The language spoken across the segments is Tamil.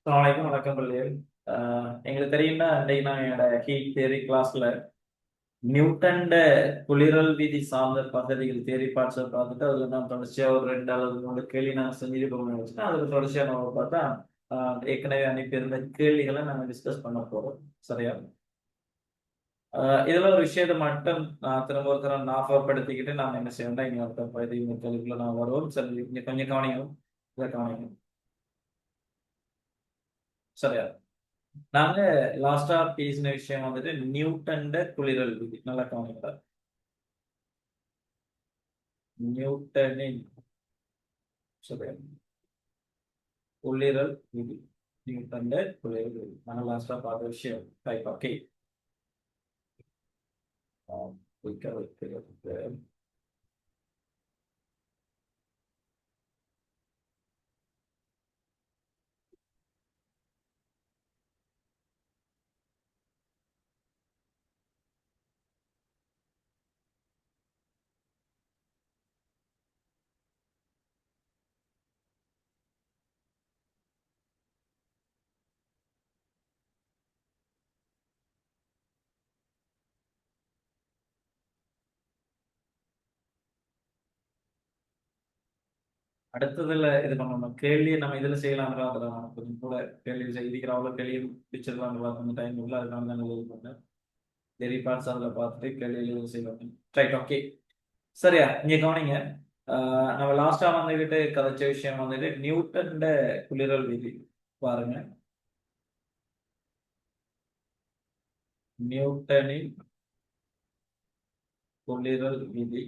வணக்கம் வணக்கம் பிள்ளைகள். எங்களுக்கு தெரியும்னா இன்றைக்கு நான் என்னோட ஹீட் தியரி கிளாஸ்ல நியூட்டன்ட குளிரல் விதி சார்ந்த பகுதிகள் தியரி பார்ட்ஸை பார்த்துட்டு அதில் நான் தொடர்ச்சியாக ஒரு 2 அல்லது 3 கேள்வி நான் செஞ்சுருக்கோம்னு வச்சுன்னா அதில் தொடர்ச்சியாக நம்ம பார்த்தா ஏற்கனவே அனுப்பியிருந்த கேள்விகளை நம்ம டிஸ்கஸ் பண்ண போறோம். சரியா? இதுல ஒரு விஷயத்தை மட்டும் நான் திரும்ப ஒரு தரம் ஞாபகப்படுத்திக்கிட்டு நாம் என்ன செய்யணும்னா இங்க ஒரு பகுதி கேள்விக்குள்ள நான் வருவோம். சரி, இங்க கொஞ்சம் கவனிக்கணும், இதை கவனிக்கணும். சரியா? நாங்க லாஸ்டா பேசின விஷயம் வந்துட்டு நியூட்டன்ட குளிரல் விதி. நல்லா கவனிங்க. நியூட்டனின் சரி குளிரல் விதி. நியூட்டன்ட குளிரல் விதி நாங்க லாஸ்டா பார்த்த விஷயம். Right, okay. குயிக்கா வைக்கிறதுக்கு அடுத்ததுல இது பண்ணணும். கேள்வியை நம்ம இதுல செய்யலாம்ல, அதில் நம்ம கொஞ்சம் கூட கேள்வி செய்திக்கிற அவ்வளோ கேள்வி பிடிச்சிடலாம்ல, கொஞ்சம் டைம் இல்லை, அதனால தான் இது பண்ணேன். டெரி பார்ட்ஸ் அதில் பார்த்துட்டு கேள்வி செய்வாங்க. Right, okay. சரியா, இங்க கவனிங்க. நம்ம லாஸ்டா வந்துகிட்டு கதைச்ச விஷயம் வந்துட்டு நியூட்டன்ட குளிரல் விதி. பாருங்க, நியூட்டனின் குளிரல் விதி.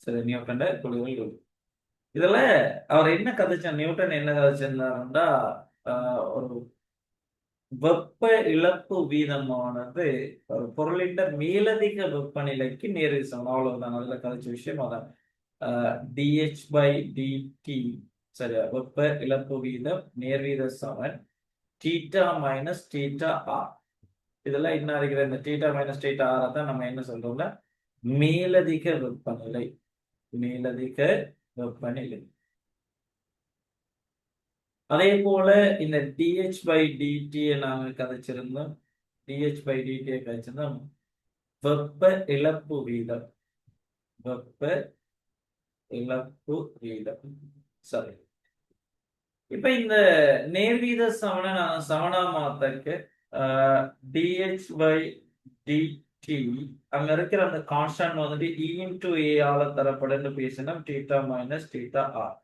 சரி, நியூட்டன்ட குளிரல் விதி. இதுல அவர் என்ன கதைச்சார், நியூட்டன் என்ன கதைச்சிருந்தாருன்னா ஒரு வெப்ப இழப்பு வீதமானது ஒரு பொருளின் மேலதிக வெப்பநிலைக்கு நேரடி சமம். அவ்வளவுதான் அதுல கதைச்ச விஷயம். அதான் டிஹெச் பை டிடி. சரியா, வெப்ப இழப்பு வீதம் நேர்வீத சமன் தீட்டா மைனஸ் தீட்டா ஆர். இதெல்லாம் என்ன இருக்கிற இந்த தீட்டா மைனஸ் தீட்டா ஆரை தான் நம்ம என்ன சொல்றோம்னா மேலதிக வெப்பநிலை. மேலதிக வெப்பநிலை. அதே போல இந்த டிஹெச் பை டிடியை நாங்க கதைச்சிருந்தோம். டிஹெச் பை டிடியை கதைச்சிருந்தோம் வெப்ப இழப்பு வீதம். வெப்ப இழப்பு வீதம். சரி, இப்ப இந்த நேர்வீத சமனை நான் சமனா மாத்தக்கு டிஹெச் பை டிடி அங்க இருக்கிற அந்த கான்ஸ்டன்ட் வந்துட்டு இ இன்டு ஏ ஆல தரப்படுன்னு பேசினா தீட்டா மைனஸ் தீட்டா ஆர்.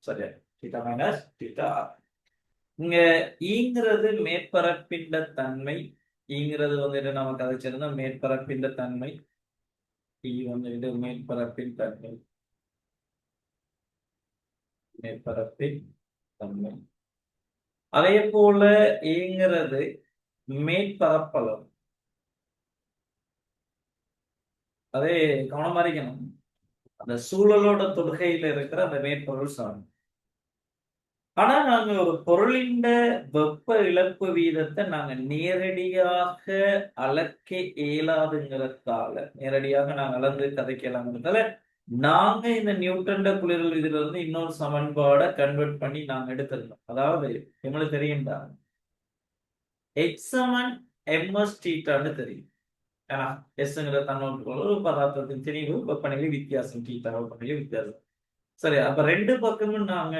சரியா, தீட்டா மைனஸ் தீட்டா ஆர். இங்க ஈங்கிறது மேற்பரப்பின் தன்மை. ஈங்கிறது வந்துட்டு நமக்கு கதைச்சிருந்தா மேற்பரப்பின் தன்மை. ஈ வந்துட்டு மேற்பரப்பின் தன்மை. மேற்பரப்பின் தன்மை. அதே போல ஏங்கிறது மேற்பரப்பளவு. அதே கவனமா இருக்கணும், அந்த சூழலோட தொடுகையில இருக்கிற அந்த மேற்பொருள் சார்ந்து. ஆனா நாங்க ஒரு பொருளின் வெப்ப இழப்பு வீதத்தை நாங்க நேரடியாக அளக்க இயலாதுங்கிறதால, நேரடியாக நாங்க அளந்து கதைக்கலாம்ங்கிறதால நாங்க இந்த நியூட்டன்ட குளிரல் விதியில இருந்து இன்னொரு சமன்பாடை கன்வெர்ட் பண்ணி நாங்க எடுத்திருந்தோம். அதாவது உங்களுக்கு தெரியும்டா, எக்ஸ் சமன் எம்எஸ் தீட்டான்னு தெரியும். ஏன்னா எஸ்ங்கிற தன்னோட்டு ஒரு பதார்த்தத்தின் திணிவு வெப்பநிலை வித்தியாசம், தீட்டா வெப்பநிலை வித்தியாசம். சரி, அப்ப ரெண்டு பக்கமும் நாங்க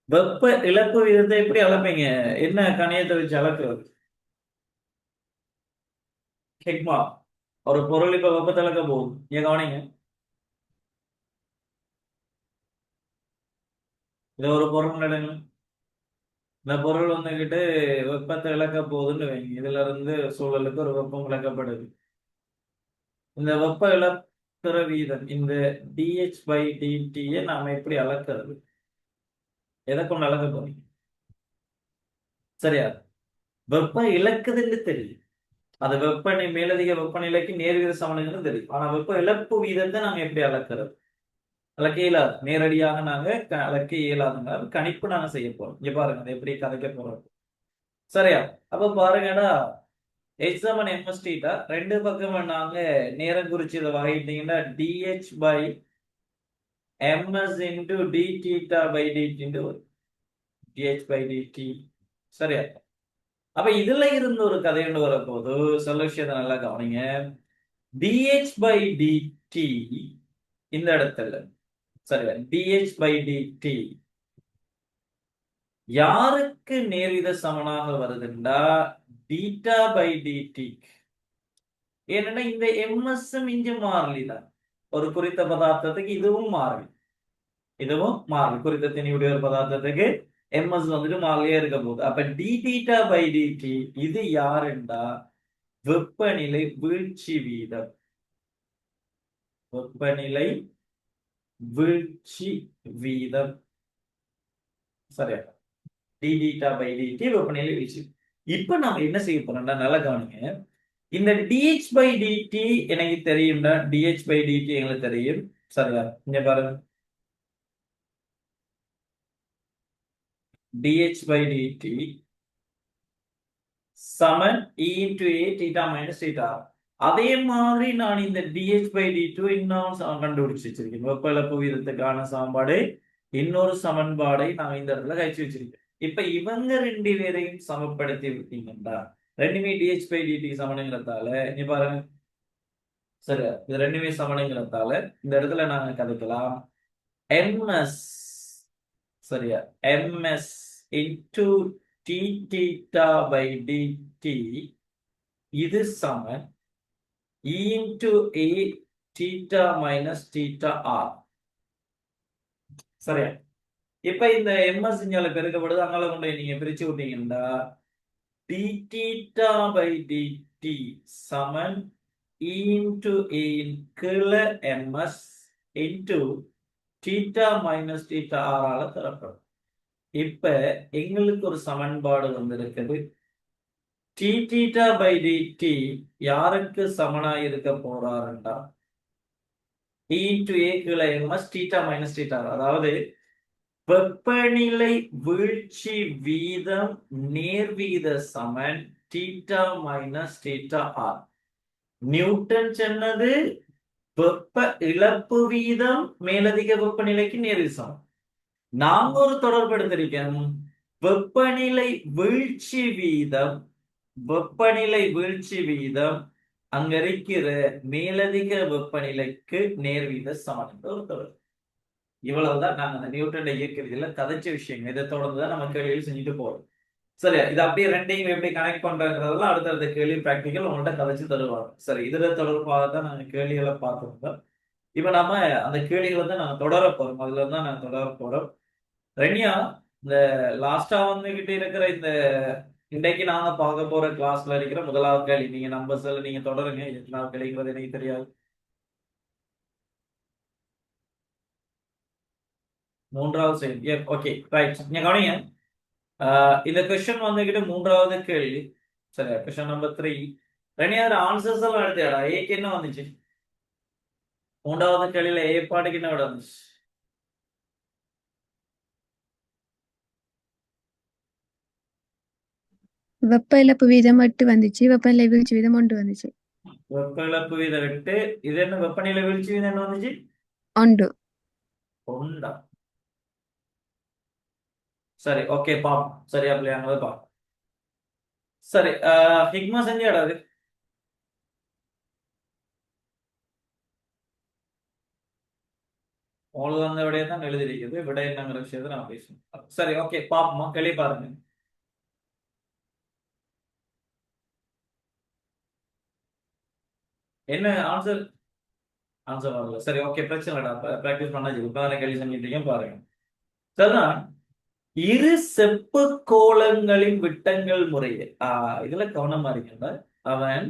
வெப்ப இழப்பு விதத்தை எப்படி அளப்பீங்க? என்ன கணியத்தை வச்சு அளக்குறது? ஹெக்மா. ஒரு பொருள் இப்ப வெப்பத்தை அளக்க போகுது, நீங்க கவனிங்க. இது ஒரு பொருள் எடுங்க. இந்த பொருள் வந்துகிட்டு வெப்பத்தை இழக்க போகுதுன்னு வைங்க. இதுல இருந்து சூழலுக்கு ஒரு வெப்பம் இழக்கப்படுது. இந்த வெப்ப இழப்புற வீதம் இந்த டிஹெச் பை டிடியை நாம எப்படி அளக்கிறது? எதை கொண்டு அளக்க போறீங்க? சரியா, வெப்பம் இழக்குதுன்னு தெரியும். அது மேலதிக வெப்பநிலைக்கு நேர்விகித சமன்கிறது தெரியும். ஆனா வெப்ப இழப்பு வீதத்தை நாங்க எப்படி அளக்கிறது? அளக்க இயலாது. நேரடியாக நாங்க அளக்க இயலாதுங்க. கணிப்பு நாங்க செய்ய போறோம். இங்க பாருங்க, அதை எப்படி கதைக்க போறோம். சரியா? அப்ப பாருங்கடா, h சமன் ms தீட்டா, ரெண்டு பக்கமும் நாங்க நேரம் குறிச்சு இதை வகையிட்டீங்கன்னா dh by ms into d theta by dt into dh by dt. சரியா? அப்ப இதுல இருந்து ஒரு கதை ஒன்று வரப்போது. சொல்ல விஷயத்தை நல்லா கவனிங்க. dh by dt இந்த இடத்துல, சரியா, dh by dt யாருக்கு நேர்வித சமனாக வருதுண்டா deta by dt. ஏன்னா இந்த ms இங்க மாறிலிதான். ஒரு குறித்த பதார்த்தத்துக்கு இதுவும் மாறி, இதுவும் மாறி. குறித்த திணிவுடைய ஒரு பதார்த்தத்துக்கு ms வந்துட்டு மாறியே இருக்க போகுது. அப்ப d theta by dt இது யாருண்டா வெப்பநிலை வீழ்ச்சி வீதம். வெப்பநிலை வீழ்ச்சி வீதம். சரியா? d theta by dt வெப்பநிலை வீழ்ச்சி. இப்ப நாம என்ன செய்ய போறோம்னா, நல்லா கவனிங்க. இந்த dh by dt எனக்கு தெரியும்டா. dh by dt எங்களுக்கு தெரியும். சரியா? இங்க பாருங்க, dh by dt சமன் e into a theta minus theta. அதே மாதிரி நான் இந்த dh by dt இன்னும் கண்டுபிடிச்சு வச்சிருக்கேன். வெப்ப இழப்பு வீதத்துக்கான சமன்பாடு, இன்னொரு சமன்பாடை நான் இந்த இடத்துல கழிச்சு வச்சிருக்கேன். இப்ப இவங்க ரெண்டு பேரையும் சமப்படுத்தி விட்டீங்கன்னா, ரெண்டுமே dh by dt சமனுங்கிறதால இங்க பாருங்க. சரியா? இது ரெண்டுமே சமனுங்கிறதால இந்த இடத்துல நாங்க கதைக்கலாம் ms, சரியா, ms into t theta by dt இது சமன் e into a theta minus theta r. சரியா? இப்ப இந்த ms இங்கால பெருக்கப்படுது, அங்கால கொண்டு நீங்க பிரிச்சு விட்டீங்கன்னா d theta by dt சமன் e into a இன் கீழ ms into theta minus theta r ஆல தரப்படும். இப்ப எங்களுக்கு ஒரு சமன்பாடு வந்திருக்குது. t theta by dt யாருக்கு சமனா இருக்க போறாருண்டா e into a கீழ ms theta minus theta r. அதாவது வெப்பநிலை வீழ்ச்சி வீதம் நேர்வீத சமன் theta minus theta r. Newton சொன்னது வெப்ப இழப்பு வீதம் மேலதிக வெப்பநிலைக்கு நேர்விகித சமம். நாங்க ஒரு தொடர்பு எடுத்திருக்கோம். வெப்பநிலை வீழ்ச்சி வீதம், வெப்பநிலை வீழ்ச்சி வீதம் அங்க இருக்கிற மேலதிக வெப்பநிலைக்கு நேர்வீத சமன் என்ற ஒரு தொடர்பு. இவ்வளவுதான் நாங்க அந்த நியூட்டன் இயற்கையில கதைச்ச விஷயங்கள். இதை தொடர்ந்துதான் நம்ம கேள்வியில் செஞ்சுட்டு போறோம். சரியா? இது அப்படியே ரெண்டையும் எப்படி கனெக்ட் பண்றதுலாம் அடுத்தடுத்த கேள்வி பிராக்டிக்கல் உங்கள்கிட்ட கதைச்சு தருவாங்க. சரி, இதுல தொடர்பாக தான் நாங்க கேள்விகளை பார்த்துருந்தோம். இப்ப நாம அந்த கேள்விகளை தான் நாங்க தொடர போறோம். அதுல தான் நாங்க தொடர போறோம். ரெனியா, இந்த லாஸ்டா வந்துகிட்டு இருக்கிற இந்த இன்றைக்கு நாங்க பார்க்க போற கிளாஸ்ல இருக்கிற முதலாவது கேள்வி, நீங்க நம்பர்ஸ்ல நீங்க தொடருங்க. எத்தனாவது கேள்விங்கிறது எனக்கு தெரியாது. மூன்றாவது செய்தி. Okay, right. நீங்க கவனிங்க. இந்த கொஸ்டின் வந்துகிட்டு மூன்றாவது கேள்வி. சரியா? Question number 3. ரெனியார் ஆன்சர்ஸ் எல்லாம் எடுத்தியாடா? ஏக்கு என்ன வந்துச்சு? மூன்றாவது கேள்வியில ஏ பாட்டுக்கு என்ன விட வந்துச்சு? வெப்ப இழப்பு வீதம் 8 வந்துச்சு, வெப்பநிலை வீழ்ச்சி வீதம் 1 வந்துச்சு. வெப்ப இழப்பு வீதம் 8. இது என்ன வெப்பநிலை வீழ்ச்சி வீதம் என்ன வந்துச்சு? 1. 1. சரி, ஓகே, பாப்போம். சரியா பிள்ளையாங்களது பாப்போம். சரி, ஹிக்மா செஞ்சாடா அது? உங்களுக்கு அந்த விடையை தான் எழுதிருக்குது. விடை என்னங்கிற விஷயத்தை நான் பேசணும். சரி, ஓகே, பாப்போமா? கேள்வி பாருங்க. என்ன ஆன்சர்? ஆன்சர் வரல. சரி, ஓகே, பிரச்சனை இல்லடா. பிராக்டிஸ் பண்ணா கேள்வி செஞ்சுட்டீங்க பாருங்க. சரிதான். இரு செப்பு கோளங்களின் விட்டங்கள் முறையே. இதுல கவனமா இருக்கீங்களா? அவன்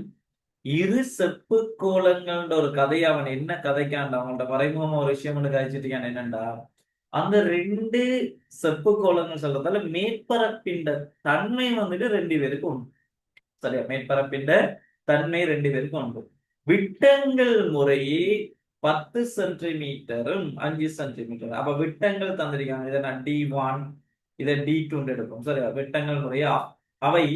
இரு செப்பு கோளங்கள்ன்ற ஒரு கதையை அவன் என்ன கதைக்கான்டா, அவன்கிட்ட மறைமுகமா ஒரு விஷயம் ஒண்ணு கதைச்சிருக்கான். என்னண்டா, அந்த ரெண்டு செப்பு கோளங்கள் சொல்றதால மேற்பரப்பின் தன்மை வந்துட்டு ரெண்டு பேருக்கு உண்டு. சரியா? மேற்பரப்பின் தன்மை 2 பேருக்கும் உண்டு. விட்டங்கள் முறையே 10 சென்டிமீட்டரும் 5 சென்டிமீட்டர். அப்ப விட்டங்கள் தந்திருக்காங்க. இதை நான் D1 இதை D2 எடுப்போம். சரியா? விட்டங்கள் முறையே அவை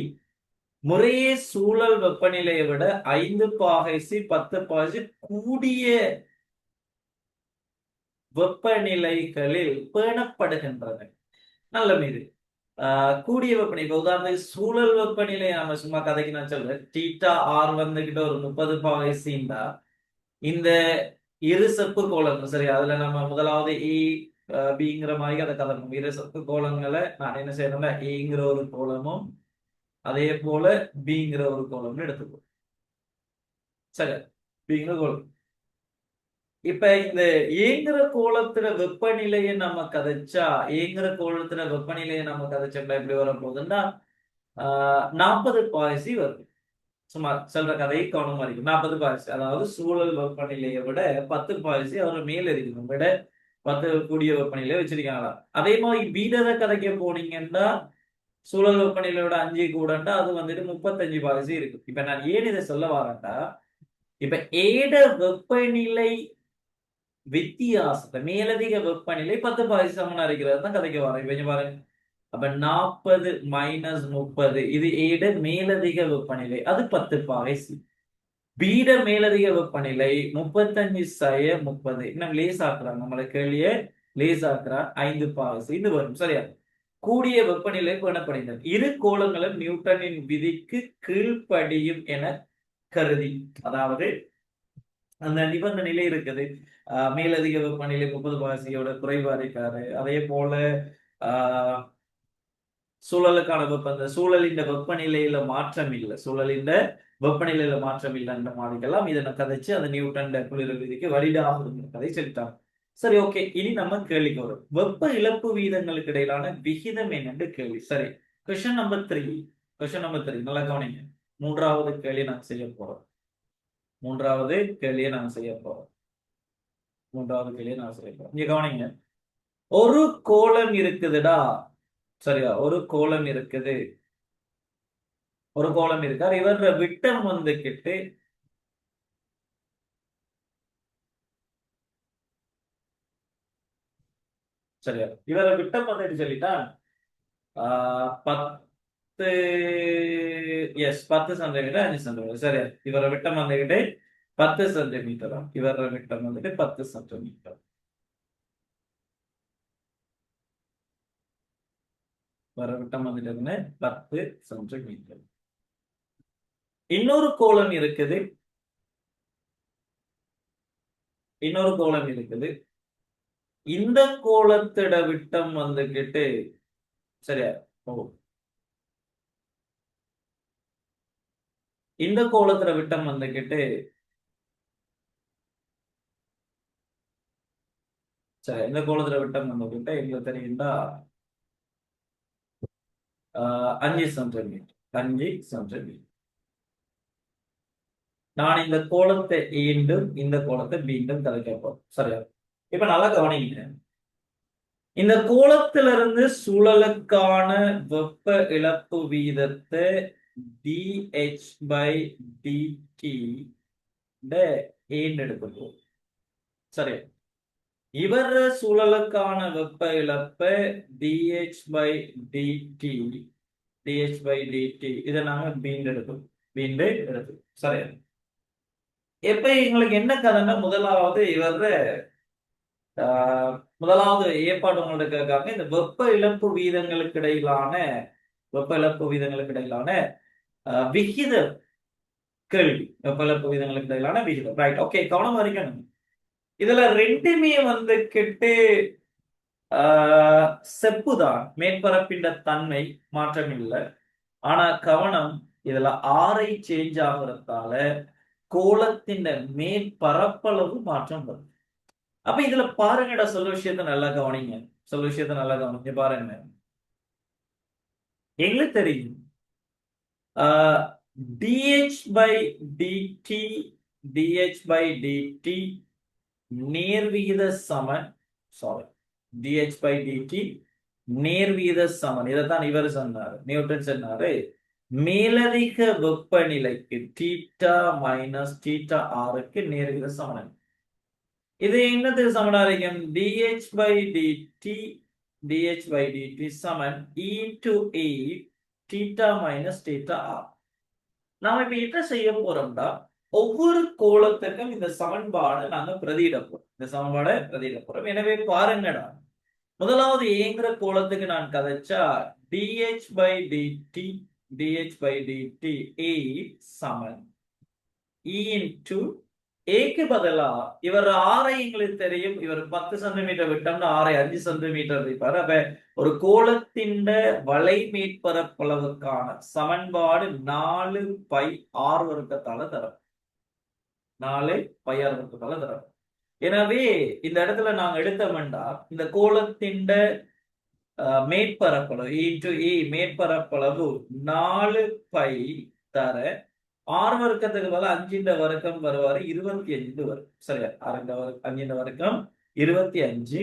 முறையே சூழல் வெப்பநிலையை விட 5 பாகை சி 10 பாகை கூடிய வெப்பநிலைகளில் பேணப்படுகின்றன. நல்ல மீது கூடிய வெப்பநிலை. இப்ப உதாரணத்துக்கு சூழல் வெப்பநிலை நம்ம சும்மா கதைக்கு நான் சொல்றேன். தீட்டா ஆர் வந்துகிட்ட ஒரு 30 பாகை சீண்டா இந்த இரு செப்பு கோலங்கள் சரி, அதுல நம்ம முதலாவது ஏ பிங்கிற மாதிரி அதை கதறணும். இரு செப்பு கோலங்களை நான் என்ன செய்யணும்னா ஏங்கிற ஒரு கோலமும் அதே போல பிங்கிற ஒரு கோலம்னு எடுத்துக்கோ. சரி, பிங்கிற கோலம். இப்ப இந்த ஏங்குற கோலத்துல வெப்பநிலையை நம்ம கதைச்சா, ஏங்குற கோலத்துல வெப்பநிலையை நம்ம கதைச்சா எப்படி வர போகுதுன்னா 40 பாய்சி வருது. சும்மா சொல்ற கதையை கவனமா இருக்கு. 40 பாய்சி, அதாவது சூழல் வெப்பநிலையை விட 10 பாய்சி அவர் மேல இருக்கணும். விட 10 கூடிய வெப்பநிலையை வச்சிருக்காங்களா. அதே மாதிரி பீடத கதைக்க போனீங்கன்னா சூழல் வெப்பநிலையோட 5 கூடண்டா அது வந்துட்டு 35 பாய்சி இருக்கு. இப்ப நான் ஏன் இதை சொல்ல வரேன்டா, இப்ப ஏட வெப்பநிலை வித்தியாசத்தை மேலதிக வெப்பநிலை 10 பாய்சி சமனா இருக்கிறது தான் கதைக்க வரேன். இப்ப பாருங்க, அப்ப 40 மைனஸ் 30 இது ஏட மேலதிக வெப்பநிலை, அது 10 பாய்சி. பீட மேலதிக வெப்பநிலை 35 சய 30. இன்னும் லேஸ் ஆக்குறாங்க, நம்மளை கேள்விய லேஸ் ஆக்குறா 5 பாய்சி இது வரும். சரியா? கூடிய வெப்பநிலை பேணப்படுகிறது. இரு கோளங்களும் நியூட்டனின் விதிக்கு கீழ்ப்படியும் என கருதி, அதாவது அந்த நிபந்தனையிலே இருக்குது. மேலதிக வெப்பநிலை 30 பாய்சியோட குறைவா இருக்காரு. அதே போல சூழலுக்கான அந்த சூழலின் வெப்பநிலையில மாற்றம் இல்லை, சூழலின் வெப்பநிலையில மாற்றம் இல்லைன்ற மாதிரிக்கெல்லாம் இதனை கதைச்சு அந்த நியூட்டன் குளிர் விதிக்கு வழிடாகுதுங்கிற கதை சொல்லிட்டாங்க. சரி, ஓகே. இனி நம்ம கேள்விக்கு வரும். வெப்ப இழப்பு வீதங்களுக்கு இடையிலான விகிதம் என்னன்னு கேள்வி. சரி, கொஸ்டின் நம்பர் 3. கொஸ்டின் நம்பர் 3 நல்லா கவனிங்க. மூன்றாவது கேள்வியை நாங்க செய்ய போறோம். மூன்றாவது கேள்வியை நாங்க செய்ய போறோம். இங்க கவனிங்க. ஒரு கோளம் இருக்குதுடா. சரியா? ஒரு கோளம் இருக்குது. ஒரு கோளம் இருக்கார். இவர விட்டம் வந்துகிட்டு சரியா, இவர விட்டம் வந்துட்டு சொல்லிட்டா 10 சென்டிமீட்டர் 5 சென்டிமீட்டர். சரியா? இவர விட்டம் வந்துகிட்டு 10 சென்டிமீட்டர். இவர விட்டம் வந்துட்டு 10 சென்டிமீட்டர். வர விட்டம் வந்துட்டு 10 சென்டிமீட்டர். இன்னொரு கோளம் இருக்குது. இன்னொரு கோளம் இருக்குது. இந்த கோளத்திட விட்டம் வந்துகிட்டு சரியா, இந்த கோளத்திட விட்டம் வந்துகிட்டு சரி, இந்த கோளத்திட விட்டம் வந்துகிட்டு எங்களுக்கு தெரியுண்டா 5 சென்டிமீட்டர். 5 சென்டிமீட்டர். நான் இந்த கோளத்தை ஈண்டும் இந்த கோளத்தை மீண்டும் கதைக்க போறோம். சரியா? இப்ப நல்லா கவனிங்க. இந்த கோளத்திலிருந்து சூழலுக்கான வெப்ப இழப்பு வீதத்தை dH/dt எடுத்துக்கோ. சரி, இவர் சூழலுக்கான வெப்ப இழப்பை dH/dt இதை நாங்க பீண்டு எடுப்போம். பீண்டு எடுத்து சரியா? எப்ப எங்களுக்கு என்ன கதைன்னா, முதலாவது ஏற்பாடு உங்களுக்கு கேட்காங்க. இந்த வெப்ப இழப்பு வீதங்களுக்கு இடையிலான விகித கேள்வி. வெப்ப இழப்பு வீதங்களுக்கு இடையிலான விகிதம். Right, okay. கவனம் இருக்கணும். இதுல ரெண்டுமே வந்துகிட்டு செப்புதான். மேற்பரப்பின் தன்மை மாற்றம் இல்லை. ஆனா கவனம், இதுல ஆரை சேஞ்ச் ஆகுறதால கோளத்தின் மேற்பரப்பளவு மாற்றம் வரும். அப்ப இதுல பாருங்கடா, சொல்ல விஷயத்த நல்லா கவனிங்க. பாருங்க. எங்களுக்கு தெரியும் dH/dt நேர்விகித சமன். சாரி, dH/dt நேர்விகித சமன். இதைத்தான் இவர் சொன்னாரு, நியூட்டன் சொன்னாரு. மேலதிக வெப்பநிலைக்கு தீட்டா மைனஸ் தீட்டா ஆருக்கு நேர்விகித சமன். இது என்னது சமனாரியம்? dH by dt சமன் E into A theta minus theta R. நாம இப்ப என்ன செய்ய போறோம்னா, ஒவ்வொரு கோளத்துக்கும் இந்த சமன்பாடை நாங்க பிரதியிட போறோம். இந்த சமன்பாடை பிரதியிட போறோம். எனவே பாருங்கடா, முதலாவது ஏங்கிற கோளத்துக்கு நான் கதைச்சா dH by dt A Saman E into ஏக்கு பதிலா இவர் ஆரை எங்களுக்கு தெரியும். இவர் 10 சென்டிமீட்டர் விட்டோம்னா ஆரை 5 சென்டிமீட்டர் வைப்பாரு. அப்ப ஒரு கோளத்தின் வளை மேற்பரப்பளவுக்கான சமன்பாடு 4 பை ஆர் வர்க்கத்தால தரும். 4 பை ஆர் வர்க்கத்தால தரும். எனவே இந்த இடத்துல நாங்க எடுத்தோம்னா இந்த கோளத்தின் மேற்பரப்பளவு இன்டு ஏ மேற்பரப்பளவு 4 பை தர ஆறு வர்க்கத்துக்கு பதிலா 5 வர்க்கம் வருவாரு 25 வரும். சரியா? 5 வர்க்கம் 25.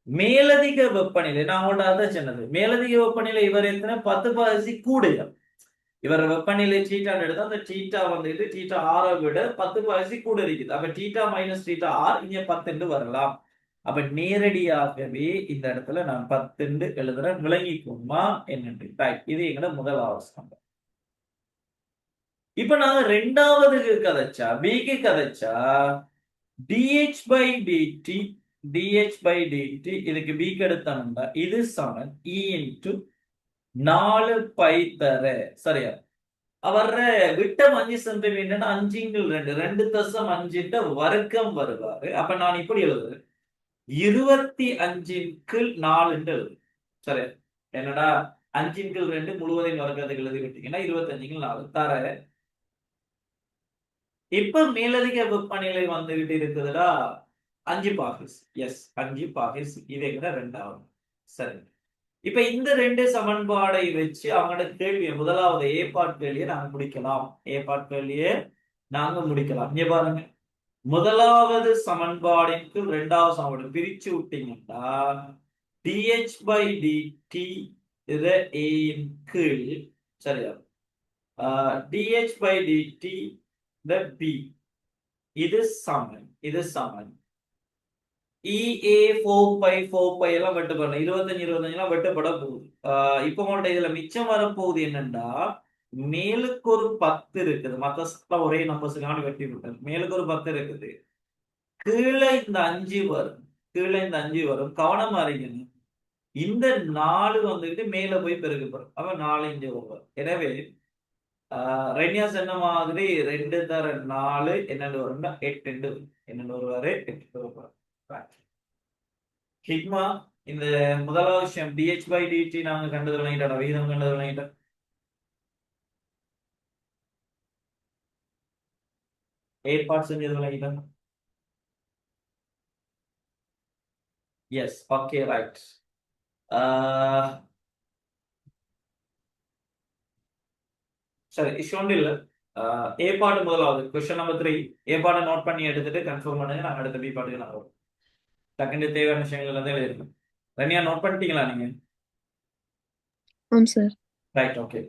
மேலதிக வெப்பநிலை நான் உங்கள்ட்ட அதான் சொன்னது. மேலதிக வெப்பநிலை இவர் எத்தனை 10 பாசி கூடுதல். இவர் வெப்பநிலை தீட்டா எடுத்தா அந்த தீட்டா வந்துட்டு தீட்டா ஆரை விட 10 பாசி கூட இருக்குது. அப்ப தீட்டா மைனஸ் தீட்டா ஆர் இங்க 10 வரலாம். அப்ப நேரடியாகவே இந்த இடத்துல நான் 10 எழுதுறேன். விளங்கிக்குமா என்னன்னு? இது எங்கட முதலாவது சம்பவம். இப்ப நாங்க ரெண்டாவதுக்கு கதைச்சா பிக்கு கதைச்சா dH by dt இதுக்கு பிக்கு எடுத்தோம்னா இது சமன் E into 4 பை தர. சரியா? அவர் விட்டம் 5 சென்டிமீட்டர் 5x2 வர்க்கம் வருவாரு. அப்ப நான் இப்படி எழுதுறேன் 25x4 எழுது. சரியா? என்னடா 5x2 முழுவதையும் வர்க்கத்துக்கு எழுதி விட்டீங்கன்னா 25x4 தர. இப்ப மேலதிக வெப்பநிலை வந்துகிட்டு இருக்குதுடா 5 பாகிஸ். எஸ் 5 பாகிஸ். இது எங்க ரெண்டாவது. சரி, இப்ப இந்த ரெண்டு சமன்பாடை வச்சு அவங்களோட கேள்வியை முதலாவது ஏ பார்ட் கேள்வியை நாங்க முடிக்கலாம். ஏ பார்ட் கேள்வியை நாங்க முடிக்கலாம். இங்க பாருங்க, முதலாவது சமன்பாடிற்கு இரண்டாவது சமன்பாடு பிரிச்சு விட்டீங்கன்னா dH by dt இது a இன் கீழ். சரியா? dH by dt b இது சமன். இது சமன் EA 4 பை எல்லாம் வெட்டப்படணும். 25 எல்லாம் வெட்டப்பட போகுது. இப்ப உங்கள்ட்ட இதுல மிச்சம் வரப்போகுது என்னன்னா, மேலுக்கு ஒரு 10 இருக்குது. மத்த ஒரே நம்பர்ஸுக்கான வெட்டி விட்டது. மேலுக்கு ஒரு 10 இருக்குது. கீழே இந்த 5 வரும். கீழே இந்த 5 வரும். கவனமா இருக்கணும். இந்த 4 வந்துட்டு மேல போய் பெருக்கப்படும். அப்ப 4 இங்க வரும். எனவே ரென்யா சொன்ன மாதிரி 2 தர 4 என்னென்னு வரும்னா 8 என்னென்னு வருவாரு 8 வருவாரு. சிக்மா இந்த முதலாவது விஷயம் dH by dt நாங்க கண்டது விளங்கிட்டோம். விகிதம் கண்டது விளங்கிட்டோம். ஏற்பாடு செஞ்சது விளங்கிட்டோம். Yes, okay, right. சரி, இஷ்யூ ஒன்றும் இல்லை. ஏ பாட்டு முதலாவது கொஸ்டின் நம்பர் 3 ஏ பாட்டை நோட் பண்ணி எடுத்துட்டு கன்ஃபார்ம் பண்ணுங்க. நாங்கள் அடுத்த பி பாட்டுக்கு நான் வரும். டக்குன்னு தேவையான விஷயங்கள் எல்லாம் எழுதிருக்கோம். ரன்யா நோட் பண்ணிட்டீங்களா நீங்க? ஆம் சார். Right, okay.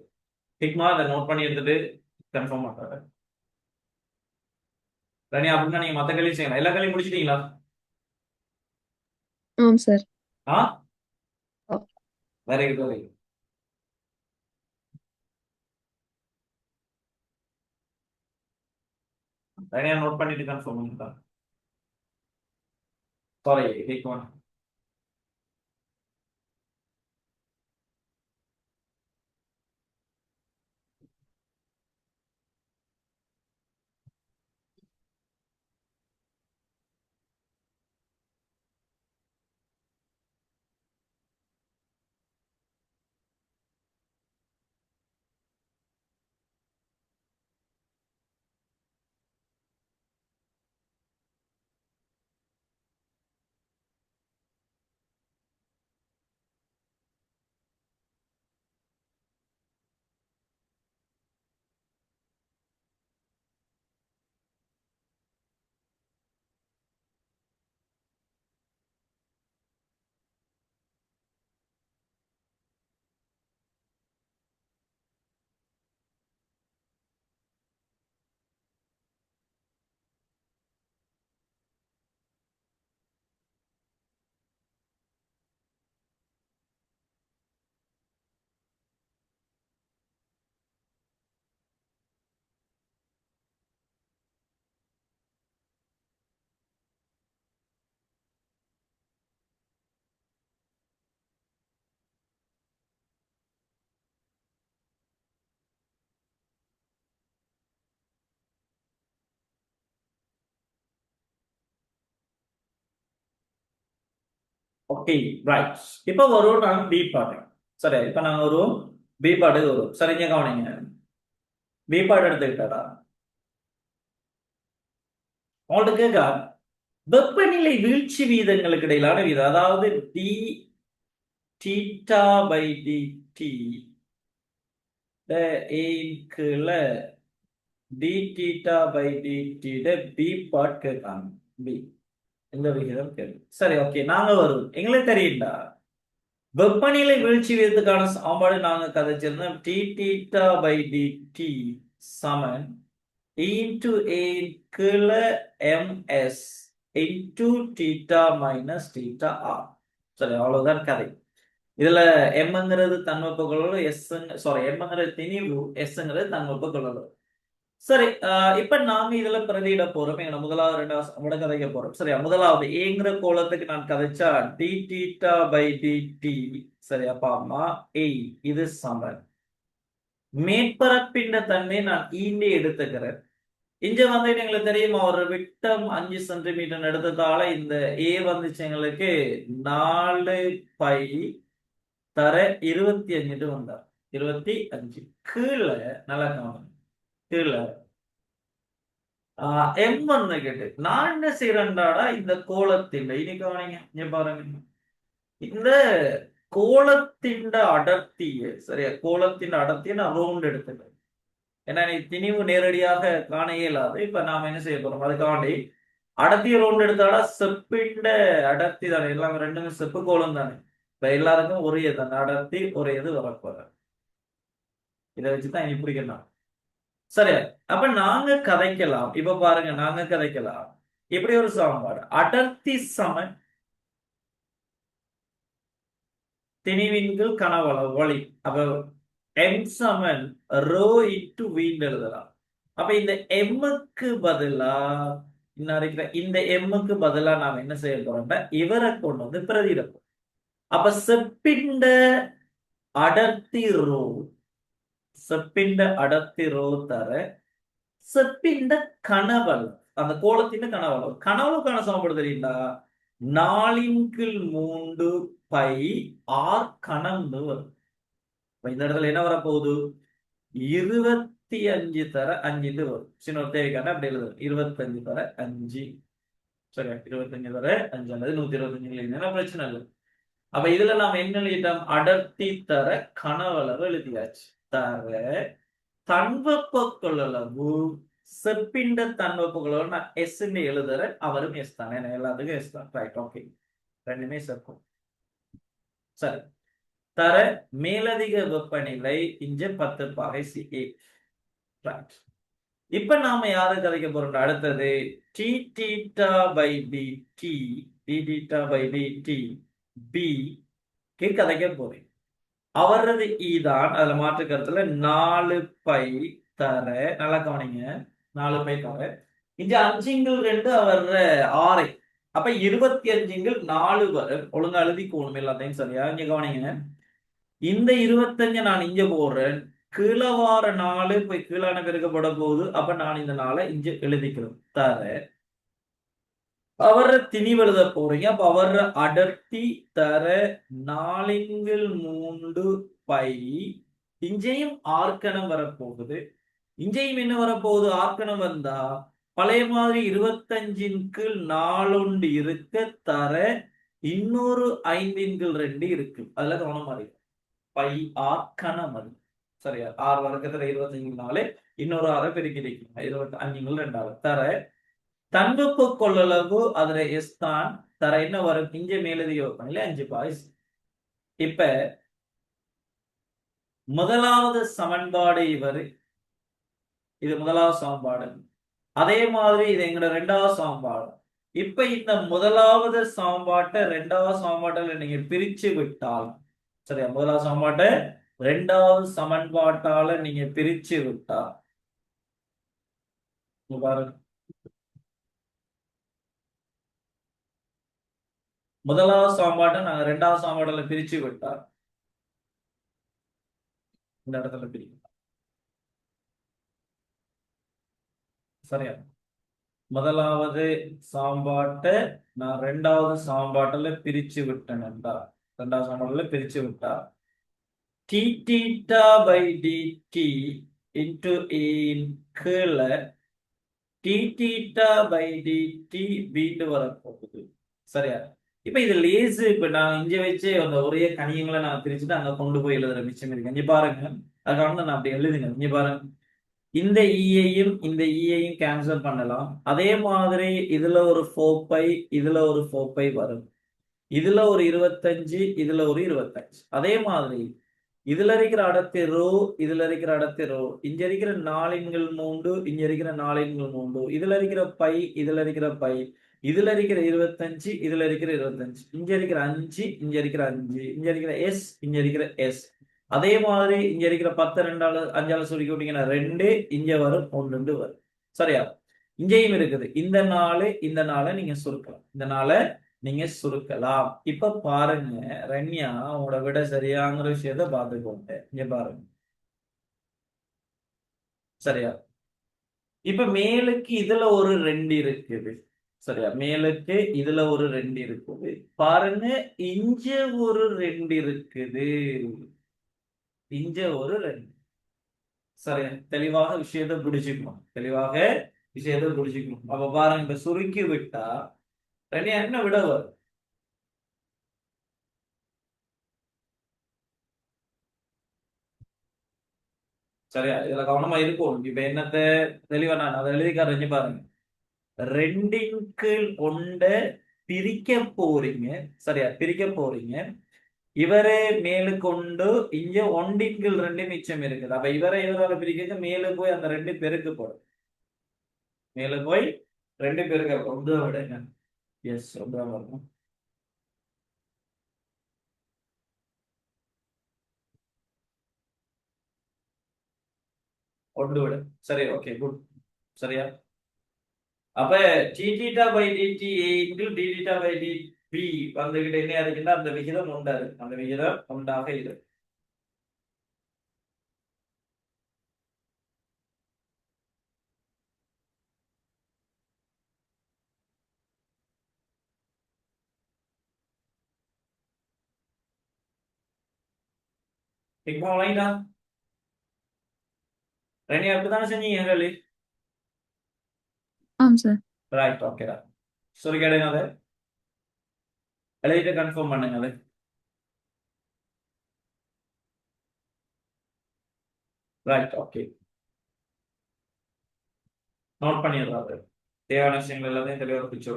சிக்மா அதை நோட் பண்ணி எடுத்துட்டு கன்ஃபார்ம் பண்றாரு. ரன்யா அப்படின்னா நீங்க மத்த கேள்வி செய்யலாம். எல்லா கேள்வியும் முடிச்சிட்டீங்களா? ஆம் sir. Very good, very good. Ranya note பண்ணிட்டு கன்ஃபார்ம் பண்ணுங்க. சாரி, ஹிக்மா. Okay, right. இப்ப வரும் நாங்க பி பாட்டு. சரி, இப்ப நாங்க ஒரு பி பாட்டுக்கு வரும். சரிங்க, கவனிங்க. பி பாட்டு எடுத்துக்கிட்டா உங்களுக்கு கேட்க வெப்பநிலை வீழ்ச்சி வீதங்களுக்கு இடையிலான வீதம், அதாவது d theta by d t கீழ d theta by d t B part கேட்காங்க. பி இந்த விகிதம் கேள்வி. சரி, ஓகே, நாங்க வருவோம். எங்களுக்கு தெரியும்டா வெப்பநிலை வீழ்ச்சி வீதத்துக்கான சமன்பாடு நாங்க கதைச்சிருந்தோம். D theta by d t சமன் இன்டு ஏ கீழ m s into theta minus theta R. சரி, அவ்வளவுதான் கதை. இதுல எம்ங்கிறது தன்வெப்ப கொள்ளளவு, எம்ங்கிறது திணிவு, எஸ்ங்கிறது தன்வெப்ப கொள்ளளவு. சரி, இப்ப நாங்க இதுல பிரதியிட போறோம். எங்க முதலாவது ரெண்டாவது கதைக்க போறோம். சரியா, முதலாவது ஏங்கிற கோலத்துக்கு நான் கதைச்சா d theta by d t. சரியா, பாமா ஏ இது சமன் மேற்பரப்பின் தன்மை நான் ஈண்டே எடுத்துக்கிறேன். இங்க வந்து எங்களுக்கு தெரியுமா, ஒரு விட்டம் 5 சென்டிமீட்டர் எடுத்ததால இந்த ஏ வந்துச்சு எங்களுக்கு 4 பை தர 25 வந்தார். 25 கீழே நல்லா கவனம். கீழே M1 கேட்டு நான் என்ன செய்யறேன்டாடா, இந்த கோலத்தின் இனி கவனிங்க, இங்க பாருங்க. இந்த கோலத்தின் அடர்த்தியை, சரியா, கோலத்தின் அடர்த்தியை நான் ரவுண்ட் எடுத்துக்கிறேன். ஏன்னா எனக்கு திணிவு நேரடியாக காண இயலாது. இப்ப நாம என்ன செய்ய போறோம், அதுக்காண்டி அடர்த்தியை ரவுண்ட் எடுத்தாடா செப்பிண்ட அடர்த்தி தானே, எல்லாம் ரெண்டுமே செப்பு கோலம் தானே. இப்ப எல்லாருக்கும் ஒரே தானே அடர்த்தி, ஒரே இது வரப்போற. இதை வச்சுதான் இனி பிடிக்கணும். சரி, அப்ப நாங்க கதைக்கலாம். இப்ப பாருங்க, நாங்க கதைக்கலாம். இப்படி ஒரு சமன்பாடு அடர்த்தி சமன் திணிவின்கள் கனவளவு வழி. அப்ப எம் சமன் ரோ இன்டு வீண்டு எழுதலாம். அப்ப இந்த எம்முக்கு பதிலா இந்த எம்முக்கு பதிலா நாம என்ன செய்ய போறோம்னா இவரை கொண்டு வந்து பிரதியிடப்போம். அப்ப செப்பிண்ட அடர்த்தி ரோ, செப்பிண்ட அடர்த்தி ரோ தர செப்பிண்ட கனவளவு, அந்த கோலத்தின் கனவளவு. கனவுக்கான சமன்பாடு தெரியுங்களா, 4/3 பை ஆர் கணம்னு வரும். இந்த இடத்துல என்ன வரப்போகுது, 25 தர 5 வரும். சின்ன ஒரு தேவைக்கான அப்படி எழுது, 25 தர 5. சரியா, 25 தர 5 அல்லது 125 எழுதினா பிரச்சனை இல்லை. அப்ப இதுல நாம என்ன எழுதிட்டோம், அடர்த்தி தர கனவளவு எழுதியாச்சு. தர தன்வெப்ப கொள்ளளவு, செப்பிண்ட தன்வெப்ப கொள்ளளவு நான் எஸ் எழுதுறேன், அவரும் எஸ் தானே, எல்லாத்துக்கும் எஸ் தான். ரைட், ஓகே, ரெண்டுமே செப்பும். சரி, தர மேலதிக வெப்பநிலை இங்க 10 பாகை சி. இப்ப நாம யாரு கதைக்க போறோம், அடுத்தது d theta by d t, d theta by d t P க்கு கதைக்க போறேன். அவரது ஈதான், அதுல மாற்று கருத்துல 4 பை தர, நல்லா கவனிங்க, 4 பை தர இங்க 5/2 அவர் 6. அப்ப 25/4 வரை ஒழுங்கா எழுதிக்கணும் எல்லாத்தையும். சரியா, இங்க கவனிங்க, இந்த 25 நான் இங்க போடுறேன், கீழே வார 4 போய் கீழான பெருக்கப்பட போகுது. அப்ப நான் இந்த 4 இங்க எழுதிக்கிறோம். தர அவர திணிவு எழுத போறீங்க. அப்ப அவர அடர்த்தி தர 4/3 பை, இங்கேயும் ஆர்க்கணம் வரப்போகுது, இங்கேயும் என்ன வரப்போகுது, ஆர்க்கணம் வந்தா பழைய மாதிரி 25/4 இருக்க, தர இன்னொரு 5/2 இருக்கு. அதுல கவனம் மாதிரி பை ஆர் கணம் அது. சரியா, ஆறு வர்க்கத்துல 25/4 இன்னொரு 6 பெருக்கிருக்கீங்க, 25/2 தர தன்வெப்ப கொள்ளளவு அதுல எஸ் தான். தர என்ன வரும், இங்க மேலதிக வெப்பநிலை 5 பாய்ஸ். இப்ப முதலாவது சமன்பாடு இவரு, இது முதலாவது சமன்பாடு. அதே மாதிரி இது எங்களோட ரெண்டாவது சமன்பாடு. இப்ப இந்த முதலாவது சமன்பாட்டை ரெண்டாவது சமன்பாட்டில் நீங்க பிரிச்சு விட்டால், சரியா, முதலாவது சமன்பாட்டை ரெண்டாவது சமன்பாட்டால நீங்க பிரிச்சு விட்டா பாருங்க, முதலாவது சமன்பாட்டை நாங்க ரெண்டாவது சமன்பாட்டில பிரிச்சு விட்டா இந்த இடத்துல பிரிக்கும். சரியா, முதலாவது சாம்பாட்டை நான் ரெண்டாவது சாம்பாட்டுல பிரிச்சு விட்டேன்டா. ரெண்டாவது சாம்பாட்டுல பிரிச்சு விட்டா d theta by dt into ஏன் கீழே டி தீட்டா பை டிடி வீட்டு வரப்போகுது. சரியா? இப்ப இது லேசு. இப்ப நான் இங்க வச்சு அந்த ஒரே கணியங்களை நான் பிரிச்சுட்டு அங்க கொண்டு போய் எழுதுற மிச்சம் இருக்கு. இங்க பாருங்க, அதுக்காக தான் நான் அப்படி எழுதுங்க. இங்க பாருங்க, இந்த ஈயையும் இந்த ஈயையும் கேன்சல் பண்ணலாம். அதே மாதிரி இதுல ஒரு 4π, இதுல ஒரு 4π வரும். இதுல ஒரு 25, இதுல ஒரு 25. அதே மாதிரி இதுல இருக்கிற அடர்த்தி ரோ, இதுல இருக்கிற அடர்த்தி ரோ. இங்க இருக்கிற 4 இங்க இருக்கிற 4 இதுல இருக்கிற பை, இதுல இருக்கிற பை. இதுல இருக்கிற 25, இதுல இருக்கிற 25. இங்க இருக்கிற 5, இங்க இருக்கிற 5. இங்க இருக்கிற எஸ், இங்க இருக்கிற எஸ். அதே மாதிரி இங்க இருக்கிற 10 2ஆல 5ஆல சுருக்கி விட்டீங்கன்னா 2, இங்க வரும் 1 வரும். சரியா? இங்கேயும் இருக்குது. இந்த நாளை நீங்க சுருக்கலாம். இந்த நாளை நீங்க சுருக்கலாம். இப்ப பாருங்க ரன்யா, உங்களோட விட சரியாங்கிற விஷயத்த பார்த்துக்கோங்க. இங்க பாருங்க. சரியா? இப்ப மேலுக்கு இதுல ஒரு 2 இருக்குது. சரியா? மேலுக்கு இதுல ஒரு 2 இருக்குது. பாருங்க, இங்க ஒரு 2 இருக்குது. இங்க ஒரு 2. சரியா? தெளிவாக விஷயத்தை பிடிச்சுக்கணும். தெளிவாக விஷயத்தை பிடிச்சுக்கணும். அப்ப பாருங்க, இப்ப சுருக்கி விட்டா ரன்யா என்ன விட வரும்? சரியா? இதுல கவனமா இருக்கும். இப்ப என்னத்த தெளிவா நான் அதை எழுதி காட்டுறேன் பாருங்க. 2 கீழ் 1 பிரிக்க போறீங்க. சரியா? பிரிக்க போறீங்க. இவரே மேலு கொண்டு இங்க 1 கீழ் 2 மிச்சம் இருக்குது. அப்ப இவரால பிரிக்க மேல போய் அந்த 2 பெருக்கப்படும். மேல போய் 2 பெருக்கப்படும். 1 விடுங்க. எஸ், 1 வரும். ஒன்று விட. சரி, ஓகே, குட். சரியா? அப்ப d theta by dt into d theta by dp வந்துகிட்டு என்ன இருக்குன்னா அந்த விகிதம் உண்டாரு. அந்த விகிதம் உண்டாக இது. இப்போ ரைட்டா? ரெனி அப்படித்தானே செஞ்சீங்க கேள்வி? ஆம் சார். ரைட், ஓகேடா. சொல்லி கேளுங்க, அதை எழுதிட்டு கன்ஃபார்ம் பண்ணுங்க. அது ரைட், ஓகே. நோட் பண்ணிடுறாரு. தேவையான விஷயங்கள் எல்லாத்தையும் தெளிவாக பிடிச்சு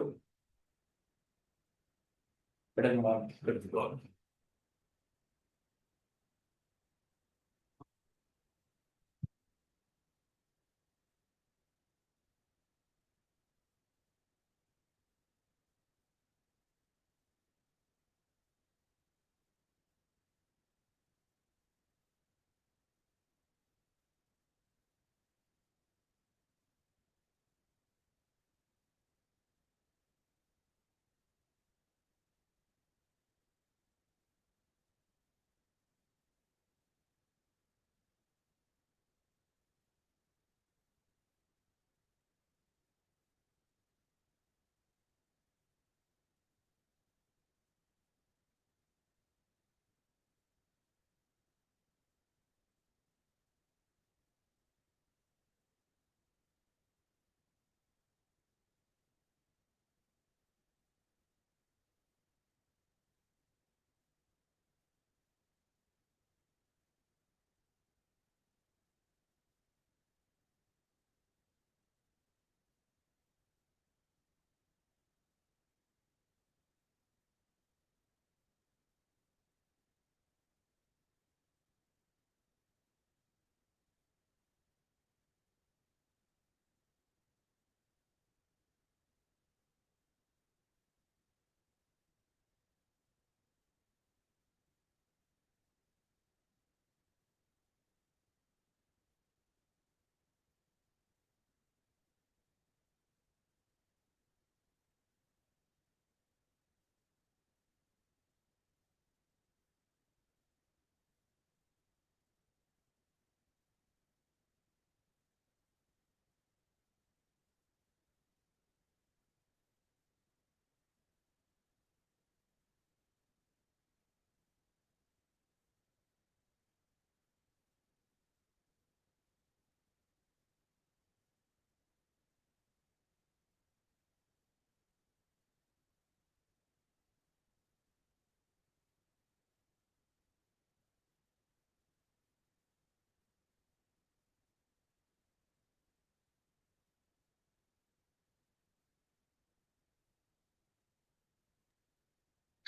விடுங்க, எடுத்துக்கலாம்.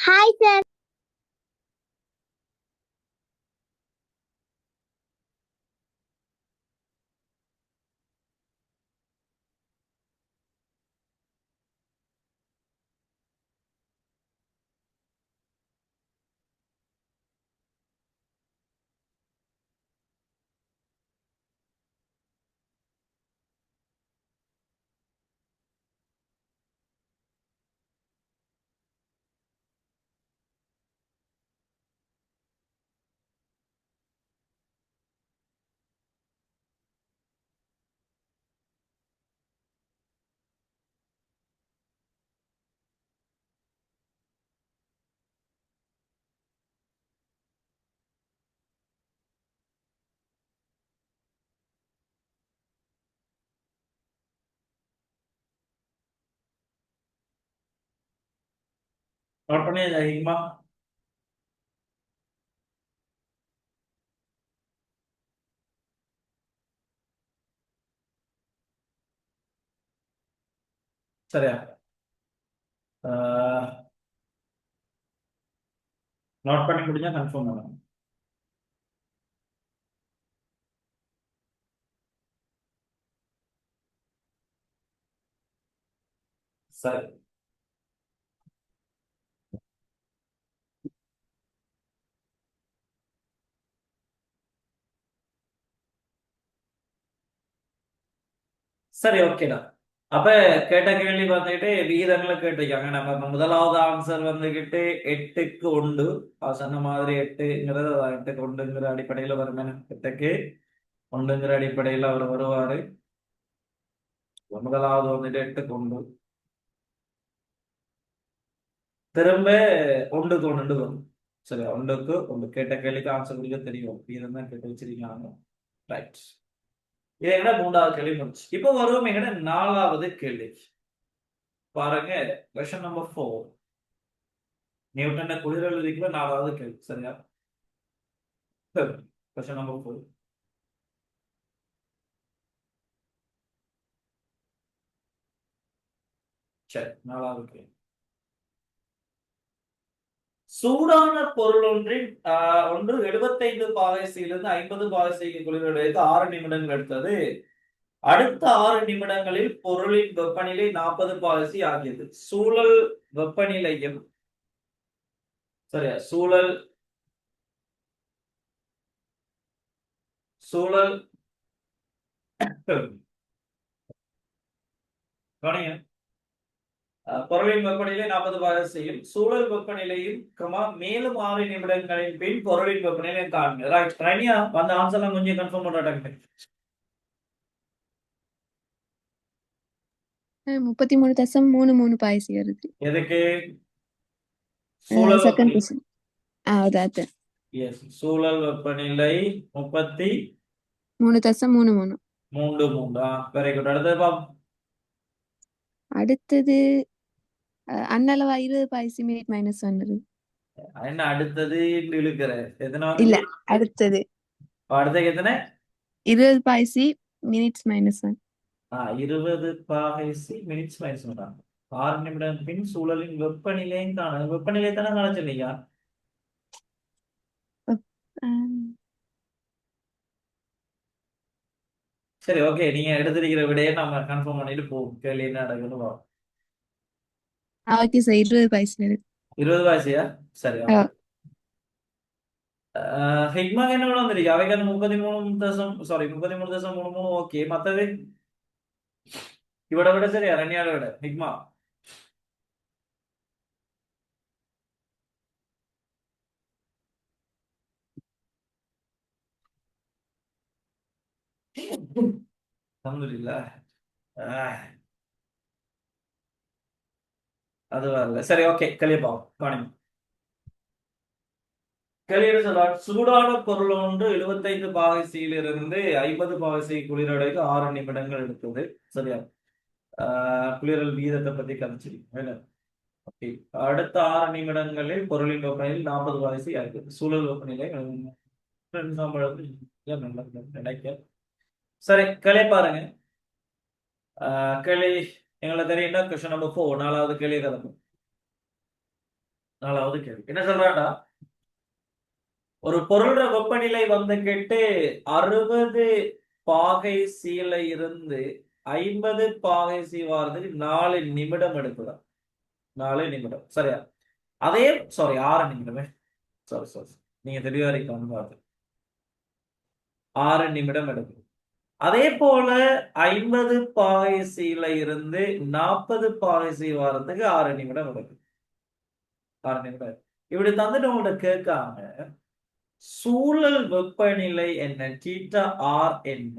Hi sir. நோட் பண்ணி ஹிக்மா. சரியா? நோட் பண்ணி முடிஞ்சா கன்ஃபார்ம் பண்ணுங்க. சரி, சரி, ஓகேடா. அப்ப கேட்ட கேள்வி வந்துகிட்டு விகிதங்களை கேட்டிருக்காங்க. நம்ம இப்ப முதலாவது ஆன்சர் வந்துகிட்டு 8க்கு 1. சொன்ன மாதிரி 8ங்கிறது 8க்கு 1ங்கிற அடிப்படையில வரும். 8க்கு 1ங்கிற அடிப்படையில் அவர் வருவாரு. முதலாவது வந்துட்டு 8க்கு 1. திரும்ப 1க்கு 1 வரும். சரி, 1க்கு 1 கேட்ட கேள்விக்கு ஆன்சர் கொடுக்க தெரியும். விகிதம் தான் கேட்டு வச்சிருக்காங்க. ரைட். இது என்ன 3வது கேள்வி முடிச்சு. இப்போ வருவோம் எங்கட 4வது கேள்வி. பாருங்க, கொஸ்டின் நம்பர் 4. நியூட்டன குளிரல் விதிக்குள்ள 4வது கேள்வி. சரியா? Question number 4. சரி, 4வது கேள்வி. சூடான பொருள் ஒன்றின் ஒன்று 75 பாகைசிலிருந்து 50 பாகைசிக்கு குளிர்வடைவதற்கு 6 நிமிடங்கள் எடுத்தது. அடுத்த 6 நிமிடங்களில் பொருளின் வெப்பநிலை 40 பாகசி ஆகியது. சூழல் வெப்பநிலையும் சரியா சூழல் சூழல் கவனிங்க. பொருளின் வெப்பநிலை 40 பாகசியும் சூழல் வெப்பநிலையும் மேலும் 6 நிமிடங்களின் பின் பொருளின் வெப்பநிலை காண்க. ரைட், ரணியா வந்த ஆன்சர்லாம் கொஞ்சம் கன்ஃபார்ம் பண்றாங்க. 33.33 பாய்ச்சி வருது. எதுக்கு? சூழல் செகண்ட் வெப்பநிலை. கொஸ்டின். அதான் எஸ், சூழல் வெப்பநிலை 3.33. 33. Very good. அடுத்தது பாப்போம். அடுத்தது அண்ணளவா 20 பாய்ச்சி மினிட் -1 வருது. என்ன அடுத்தது இழுக்கிற எத்தனை இல்ல, வந்து? அடுத்தது அடுத்தது எத்தனை? 20 பாய்ச்சி மினிட்ஸ் -1. 20 பாகைசி minutes minus 1. 6 நிமிடம் பின் சூழலின் வெப்பநிலையும் காண. வெப்பநிலை தானே காண சொன்னீங்க. சரி, ஓகே. நீங்க எடுத்திருக்கிற விடையை நம்ம கன்ஃபார்ம் பண்ணிட்டு போவோம். கேள்வி என்ன நடக்குன்னு பார்ப்போம். ஓகே சார், 20 பாய்ச்சி வருது. 20 பாய்ச்சியா? சரி, ஓகே. ஹிக்மாக்கு என்ன வேணும் தெரியும். அவைக்கு அந்த 33.33. ஓகே. மத்தது இவட விட சரி, அரண்யாட விட ஹிக்மா. அல்ஹம்துலில்லாஹ். அது வரல. சரி, ஓகே. கலியப்பாவும் காணும். சொல்றார், சூடான பொருள் ஒன்று 75 பாகைசியிலிருந்து 50 பாகைசி குளிரடைக்கு 6 நிமிடங்கள் எடுத்தது. சரியா? குளிரல் வீதத்தை பத்தி கணிச்சிருக்கீங்க. ஓகே. அடுத்த 6 நிமிடங்களில் பொருளின் வெப்பநிலை 40 பாகைசி ஆகுது. சூழல் வெப்பநிலை நினைக்க. சரி, கிளை பாருங்க. கிளை எங்களை தெரியும்னா கொஸ்டின் நம்பர் 4, 4வது கேள்வி கலக்கும். நாலாவது கேள்வி என்ன சொல்றாடா, ஒரு பொருளோட வெப்பநிலை வந்துகிட்டு 60 பாகை சீல இருந்து 50 பாகை சி வாரதுக்கு 4 நிமிடம் எடுக்குதா. 4 நிமிடம் சரியா. அதே சாரி 6 நிமிடமே, சாரி சாரி நீங்க தெளிவா இருக்கணும். 6 நிமிடம் எடுக்குது. அதே போல 50 பாகை சீல இருந்து 40 பாகை சி வாரத்துக்கு 6 நிமிடம் எடுக்குது. 6 நிமிடம் இப்படி தந்துட்டு உங்கள்கிட்ட கேட்காங்க சூழல் வெப்பநிலை என்ன, தீட்டா ஆர் என்ன,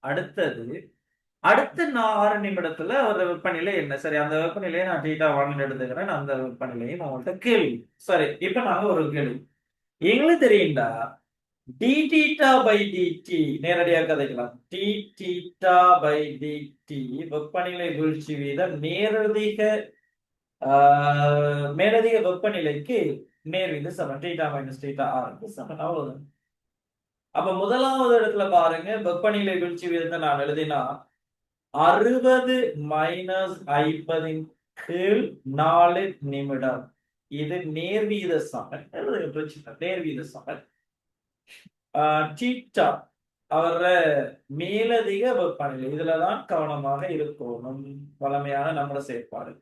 அடுத்தது அடுத்த 6 நிமிடத்துல ஒரு வெப்பநிலை என்ன. சரி, அந்த வெப்பநிலையை நான் தீட்டா 1 எடுத்துக்கிறேன். அந்த வெப்பநிலையும் உங்கள்கிட்ட கேள்வி. சரி, இப்ப நாங்க ஒரு கேள்வி எங்களுக்கு தெரியும்டா, டி தீட்டா பை டிடி நேரடியாக கதைக்கலாம். டி தீட்டா பை டிடி வெப்பநிலை வீழ்ச்சி வீதம் மேலதிக வெப்பநிலைக்கு நேர்விகித சமன். தீட்டா மைனஸ் தீட்டா ஆருக்கு சமன். அவ்வளவுதான். அப்ப முதலாவது இடத்துல பாருங்க, வெப்பநிலை வீழ்ச்சி வீதத்தை நான் எழுதினா 60 மைனஸ் 50 கீழ் 4 நிமிடம். இது நேர்வீத சமன். நேர்வீத சமன். தீட்டா அவர மேலதிக வெப்பநிலை, இதுலதான் கவனமாக இருக்கணும். வளமையான நம்மள செயற்பாடு.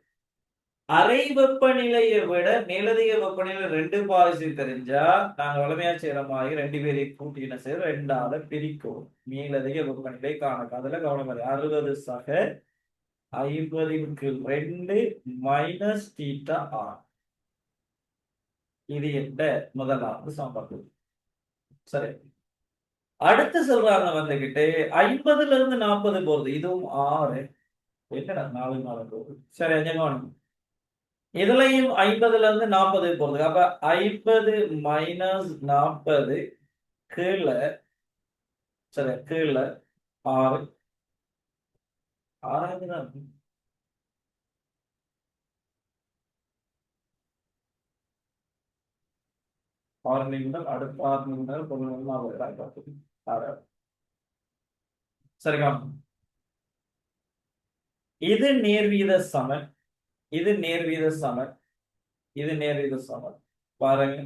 அறை வெப்பநிலையை விட மேலதிக வெப்பநிலை 2 பாய்ச்சி தெரிஞ்சா நாங்க வளமையா செய்யற மாதிரி 2 பேரையும் கூட்டின செய்ய 2ஆல பிரிக்கும். மேலதிக வெப்பநிலை காணக்கு அதுல கவனம். 60 சக 50 மைனஸ் தீட்டா ஆர். இது என்ற முதலாவது சமன்பாடு. சரி, அடுத்து சொல்றாங்க வந்துகிட்டு 50ல இருந்து 40 போறது. இதுவும் 6 என்னடா 4 போகுது. சரி, கவனம். இதுலயும் 50ல இருந்து 40 போறது. அப்ப 50 மைனஸ் 40 கீழே, சரி கீழே 6 6 தான் 6 நிமிடம். அடுத்த 6 நிமிடம் 6. சரி, இது நேர்வீத சமன், இது நேர்வீத சமன், இது நேர்வீத சமன். பாருங்க,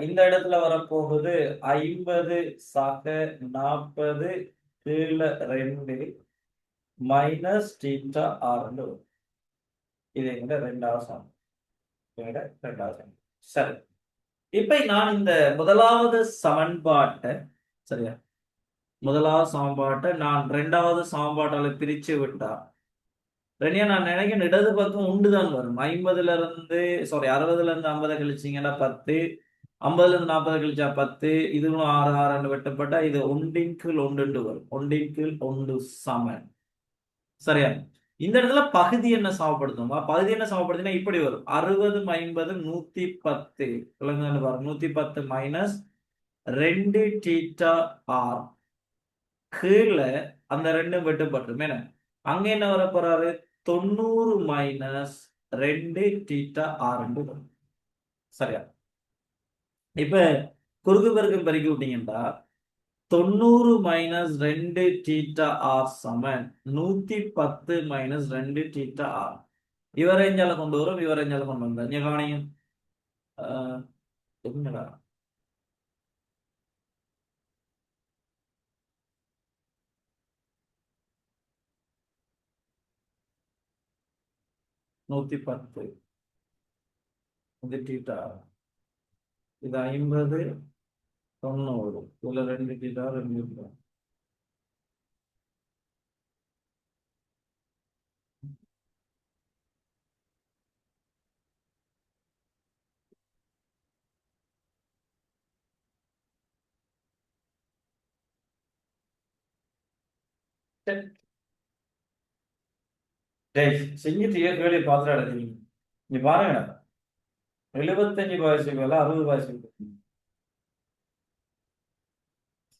இந்த இடத்துல வரப்போகுது 50 சக 40 கீழே 2 மைனஸ் தீட்டா ஆர். இது எங்க 2வது சமன். சரி, இப்ப நான் இந்த முதலாவது சமன்பாட்டை, சரியா, முதலாவது சமன்பாட்டை நான் 2வது சமன்பாட்டால பிரிச்சு விட்டா நான் நினைக்கிறேன் இடது பக்கம் உண்டுதான் வரும். 50ல இருந்து 60ல இருந்து 50 கழிச்சீங்கன்னா 10, 50ல இருந்து 40 கழிச்சா 10, இதுவும் 6 6 வெட்டப்பட்டா இது 1 கீழ் 1 வரும். 1 கீழ் 1 சமன். சரியா, இந்த இடத்துல பகுதி என்ன சமப்படுத்தும். பகுதி என்ன சமப்படுத்தினா இப்படி வரும். 60 50 110 பாருங்க. 110 மைனஸ் 2 தீட்டா ஆர் கீழே அந்த 2 வெட்டுப்பட்டுரும். என்ன அங்க என்ன வர போறாரு, 90 மைனஸ் 2 தீட்டா ஆர். சரியா, இப்ப குறுக்கு பெருக்கம் பெருக்கி விட்டீங்கன்னா 90 மைனஸ் 2 தீட்டா ஆர் சமன் 110 மைனஸ் 2 தீட்டா ஆர். இவரேஞ்சால கொண்டு வரும், இவரேஞ்சால கொண்டு வந்தா நீங்க கவனிங்க. என்னடா 110 இது தீட்டா, இது 50 90, இதுல 2 தீட்டா 2 தீட்டா. செஞ்சுட்டு கேள்வி பார்த்துட்டு அடைஞ்சீங்க. நீ பாருங்க, 75 பாய்ச்சி மேல 60 பாய்ச்சி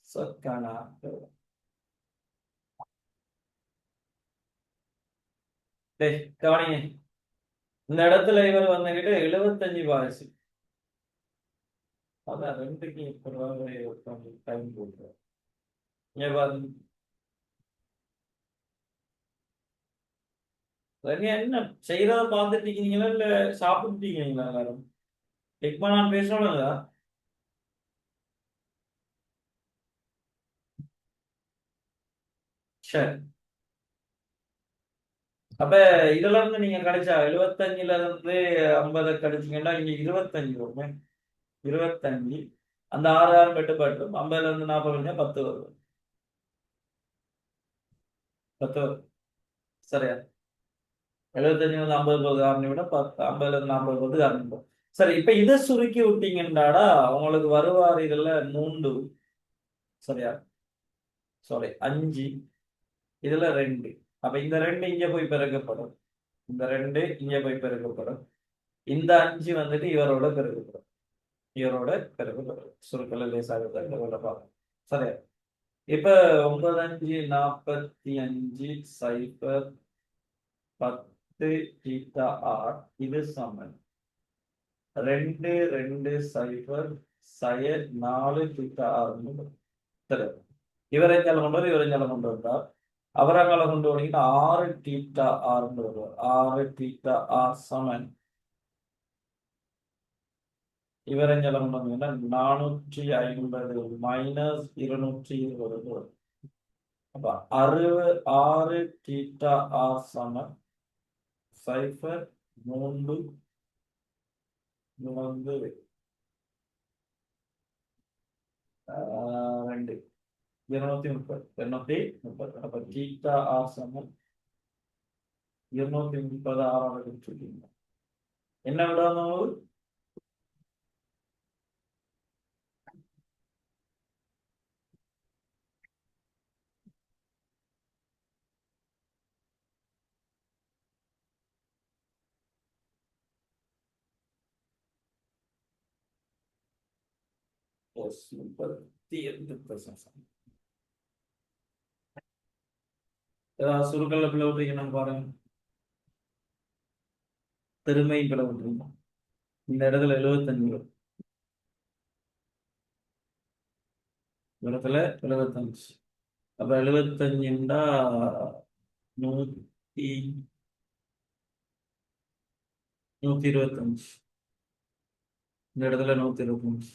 சக்கானா. கவனிங்க, இந்த இடத்துல இவர் வந்துகிட்டு 75 பாய்ச்சி, அதான் 2க்கு டைம் போட்டு ரம்யா, என்ன செய்யறத பார்த்துட்டு இருக்கீங்களா இல்ல சாப்பிட்டுட்டீங்களா எல்லாரும்? எக்மா நான் பேசணும்ல. சரி. அப்ப இதுல இருந்து நீங்க கிடைச்சா 75ல இருந்து 50 கிடைச்சீங்கன்னா இங்க 25 வரும். 25 அந்த 6 ஆறு வெட்டுப்பட்டும் 50ல இருந்து 40 கொஞ்சம் 10 வரும். 10 வரும். சரியா? 75 வந்து 50 போது காரணி விட 10 50ல இருந்து 40 போது காரணி போகும். சரி, இப்ப இதை சுருக்கி விட்டீங்கன்னாடா உங்களுக்கு வருவார் இதுல 3. சரியா? சாரி 5, இதுல 2. அப்ப இந்த 2 இங்க போய் பெருக்கப்படும். இந்த 2 இங்க போய் பெருக்கப்படும். இந்த 5 வந்துட்டு இவரோட பெருக்கப்படும். இவரோட பெருக்கப்படும். சுருக்கல லேசாக பார்ப்போம். சரியா? இப்ப 9 5 45 0 10 தீட்டா ஆர் இது சமன் 2 2 0 சய 4 தீட்டா ஆர். சரி, இவரை கொண்டு வரும், இவரை கொண்டு வந்தார். அவரால் கொண்டு வந்தீங்கன்னா 6 தீட்டா ஆர் வருவார். 6 தீட்டா ஆர் சமன் இவரை கொண்டு வந்தீங்கன்னா 450 மைனஸ் 220 வரும். அப்ப 6 தீட்டா ஆர் சமன் 0 3 2 230 230. அப்ப தீட்டா ஆர் சமன் 230 ஆறாவது எடுத்துக்கிட்டீங்க. என்ன விடணும்? Yes, 38%. ஏதாவது சுருக்கல்ல பிள்ளை விட்டுருக்கீங்க பாருங்க. பெருமை பிள்ளை விட்டுருங்க. இந்த இடத்துல 75 வரும். இந்த இடத்துல 75. அப்ப 75ண்டா 125. இந்த இடத்துல 125.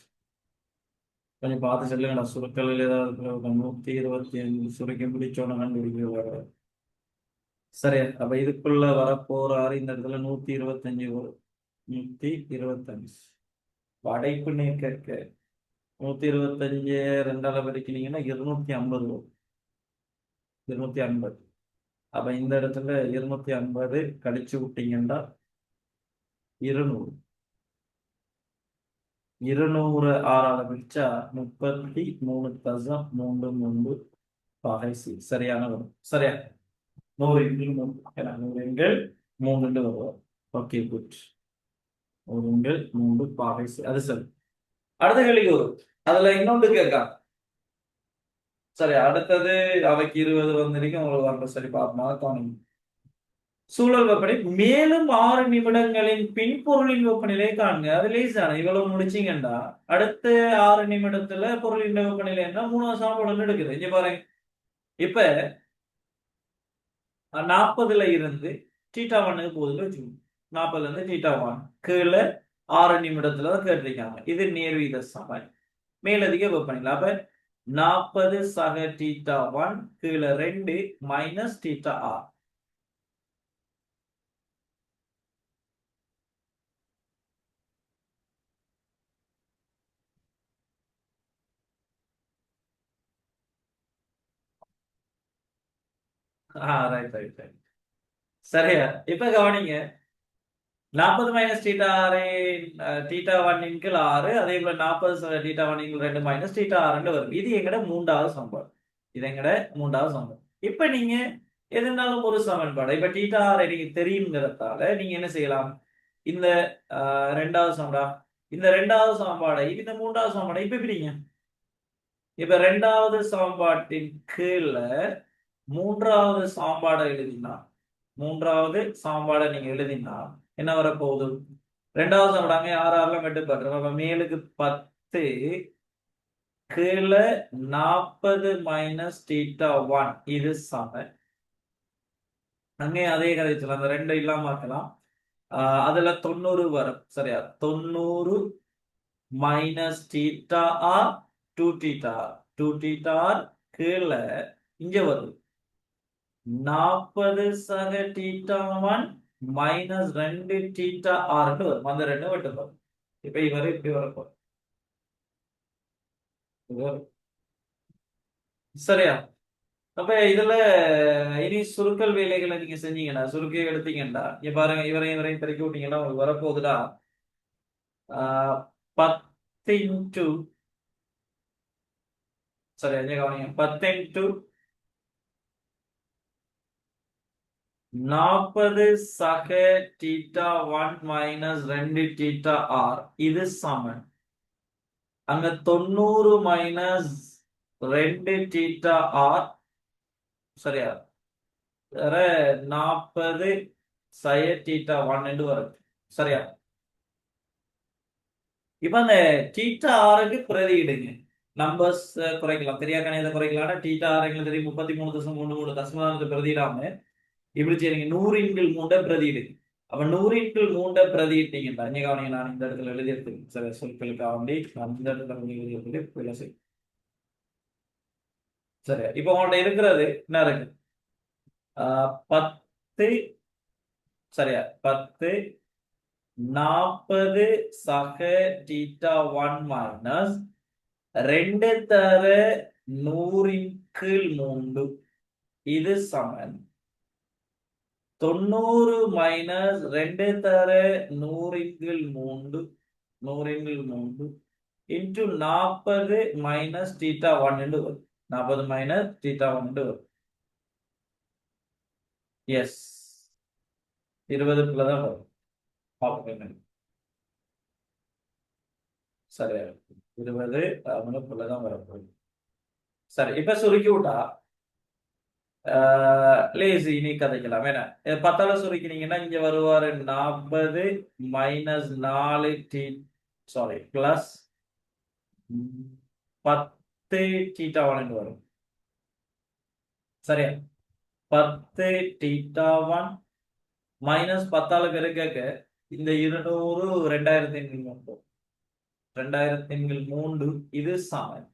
கொஞ்சம் பார்த்து சொல்லுங்கடா. சுருக்கல் ஏதாவது 125 சுருக்கி முடிச்சோன்னு கண்டுபிடிக்க. சரி, அப்ப இதுக்குள்ள வரப்போறாரு. இந்த இடத்துல 125 வரும். 125 அடைப்பு கேட்க 125 2ஆல பெருக்கினீங்கன்னா 250 வரும். 250. அப்ப இந்த இடத்துல 250 கழிச்சு விட்டீங்கன்னா 200. 200 6ஆல பிரிச்சா 33.33 பாகை சி சரியான வரும். சரியா? 100 எண்கள் 3. 100 எண்கள் 3 வருவோம். Okay, good. 100 எண்கள் 3 பாகை சி. அது சரி. அடுத்த கேள்விக்கு வரும். அதுல இன்னொன்று கேட்காங்க. சரி, அடுத்தது அவைக்கு 20 வந்திருக்கும். உங்களுக்கு வரல. சரி, பார்ப்போம். சூழல் வெப்பநிலை மேலும் 6 நிமிடங்களின் பின்பொருளின் வெப்பநிலை காணுங்க. அது லேசான. இவ்வளவு முடிச்சீங்கன்னா அடுத்த 6 நிமிடத்துல பொருளின் வெப்பநிலை என்ன 3 சாப்பாடு எடுக்குது. இங்க பாருங்க. இப்ப 40ல இருந்து தீட்டா 1க்கு போகுதுன்னு வச்சுக்கோங்க. 40ல இருந்து தீட்டா 1 கீழே 6 நிமிடத்துல தான் கேட்டிருக்காங்க. இது நேர்வீத சமன் மேலதிக வெப்பநிலை. அப்ப 40 சக தீட்டா 1 கீழே 2 minus theta R. Right right right. சரியா? இப்ப கவனிங்க. 40 மைனஸ் தீட்டா 6 தீட்டா 1 இன்கிள் 6 அதே போல 40 தீட்டா 1 இன்கிள் 2 மைனஸ் தீட்டா 6 வரும். இது எங்கட மூன்றாவது சமன்பாடு. இது எங்கட மூன்றாவது சமன்பாடு. இப்ப நீங்க எதுனாலும் ஒரு சமன்பாடு இப்ப தீட்டா 6 நீங்க தெரியுங்கிறதால நீங்க என்ன செய்யலாம்? இந்த ரெண்டாவது சமன்பாடு இந்த ரெண்டாவது சமன்பாடை இந்த மூன்றாவது சமன்பாடை இப்ப பிரிங்க. இப்ப ரெண்டாவது சமன்பாட்டின் கீழே மூன்றாவது சமன்பாடை எழுதினா நீங்க எழுதினா என்ன வரப்போகுது? ரெண்டாவது சமன்பாடு 6 வெட்டுப்படுறோம். மேலுக்கு 10 கீழே 40 மைனஸ் தீட்டா 1 இது சமன் அங்கேயும் அதே கதைச்சலாம், அந்த ரெண்டு இல்லாம ஆக்கலாம். அதுல 90 வரும் சரியா. 90 minus theta R 2 theta R 2 theta R கீழே இங்க வருது 40 சக டீட்டா 1 மைனஸ் 2 டீட்டா ஆர்னு வரும். அந்த ரெண்டு விட்டு வரும். இப்ப இவரு இப்படி வரப்போம் சரியா. அப்ப இதுல இனி சுருக்கல் வேலைகளை நீங்க செஞ்சீங்கன்னா, சுருக்கி எடுத்தீங்கன்னா, இங்க பாருங்க, இவரையும் பெருக்கி விட்டீங்கன்னா உங்களுக்கு வரப்போகுதுடா 10 இன்டு சரியா இங்க கவனிங்க 10 இன்டு 40 சக டீட்டா 1 மைனஸ் 2 டீட்டா ஆர் இது சமன் அங்க 90 மைனஸ் 2 டீட்டா ஆர் சரியா 40 சய டீட்டா 1 என்று வரும் சரியா. இப்ப அந்த டீட்டா ஆருக்கு பிரதியிடுங்க. நம்பர்ஸ் குறைக்கலாம், தெரியா கணிதத்தை குறைக்கலாம். டீட்டா ஆர் எங்களுக்கு தெரியும் 33.33 தசமதானத்தை பிரதியிடாம இப்படி செய்யுங்க. 100 இன்கள் 3 பிரதியிடுங்க. அப்ப 100 இன்கள் 3 பிரதியிட்டீங்கன்னா இங்க கவனிங்க, நான் இந்த இடத்துல எழுதி எடுத்துக்கேன் சில சொற்களுக்காக வேண்டி நான் இந்த இடத்துல எழுதி எடுத்துட்டு சரி. இப்ப உங்கள்ட்ட இருக்கிறது என்ன இருக்கு 10 சரியா 10 40 சக டீட்டா 1 மைனஸ் 2 தர 100 கீழ் 3 இது சமன் 90 மைனஸ் 2 தர 100 கீழ் 3 100 கீழ் 3 இன்டு 40 மைனஸ் டீட்டா 1 என்று வரும். 40 மைனஸ் டீட்டா 1 என்று வரும். எஸ் 20க்குள்ள தான் வரும். பார்ப்போம் சரியா 20 அவனுக்குள்ள தான் வரப்போகுது. சரி இப்ப சுருக்கி விட்டா லேசி இனி கதைக்கலாம். ஏன்னா 10ஆல சுருக்கினீங்கன்னா இங்க வருவாரு 40 minus 4 d sorry plus 10 theta 1 வரும் சரியா. 10 டீட்டா 1 மைனஸ் 10ஆல பெருக்க இந்த 200 2000 2000 இது சமன்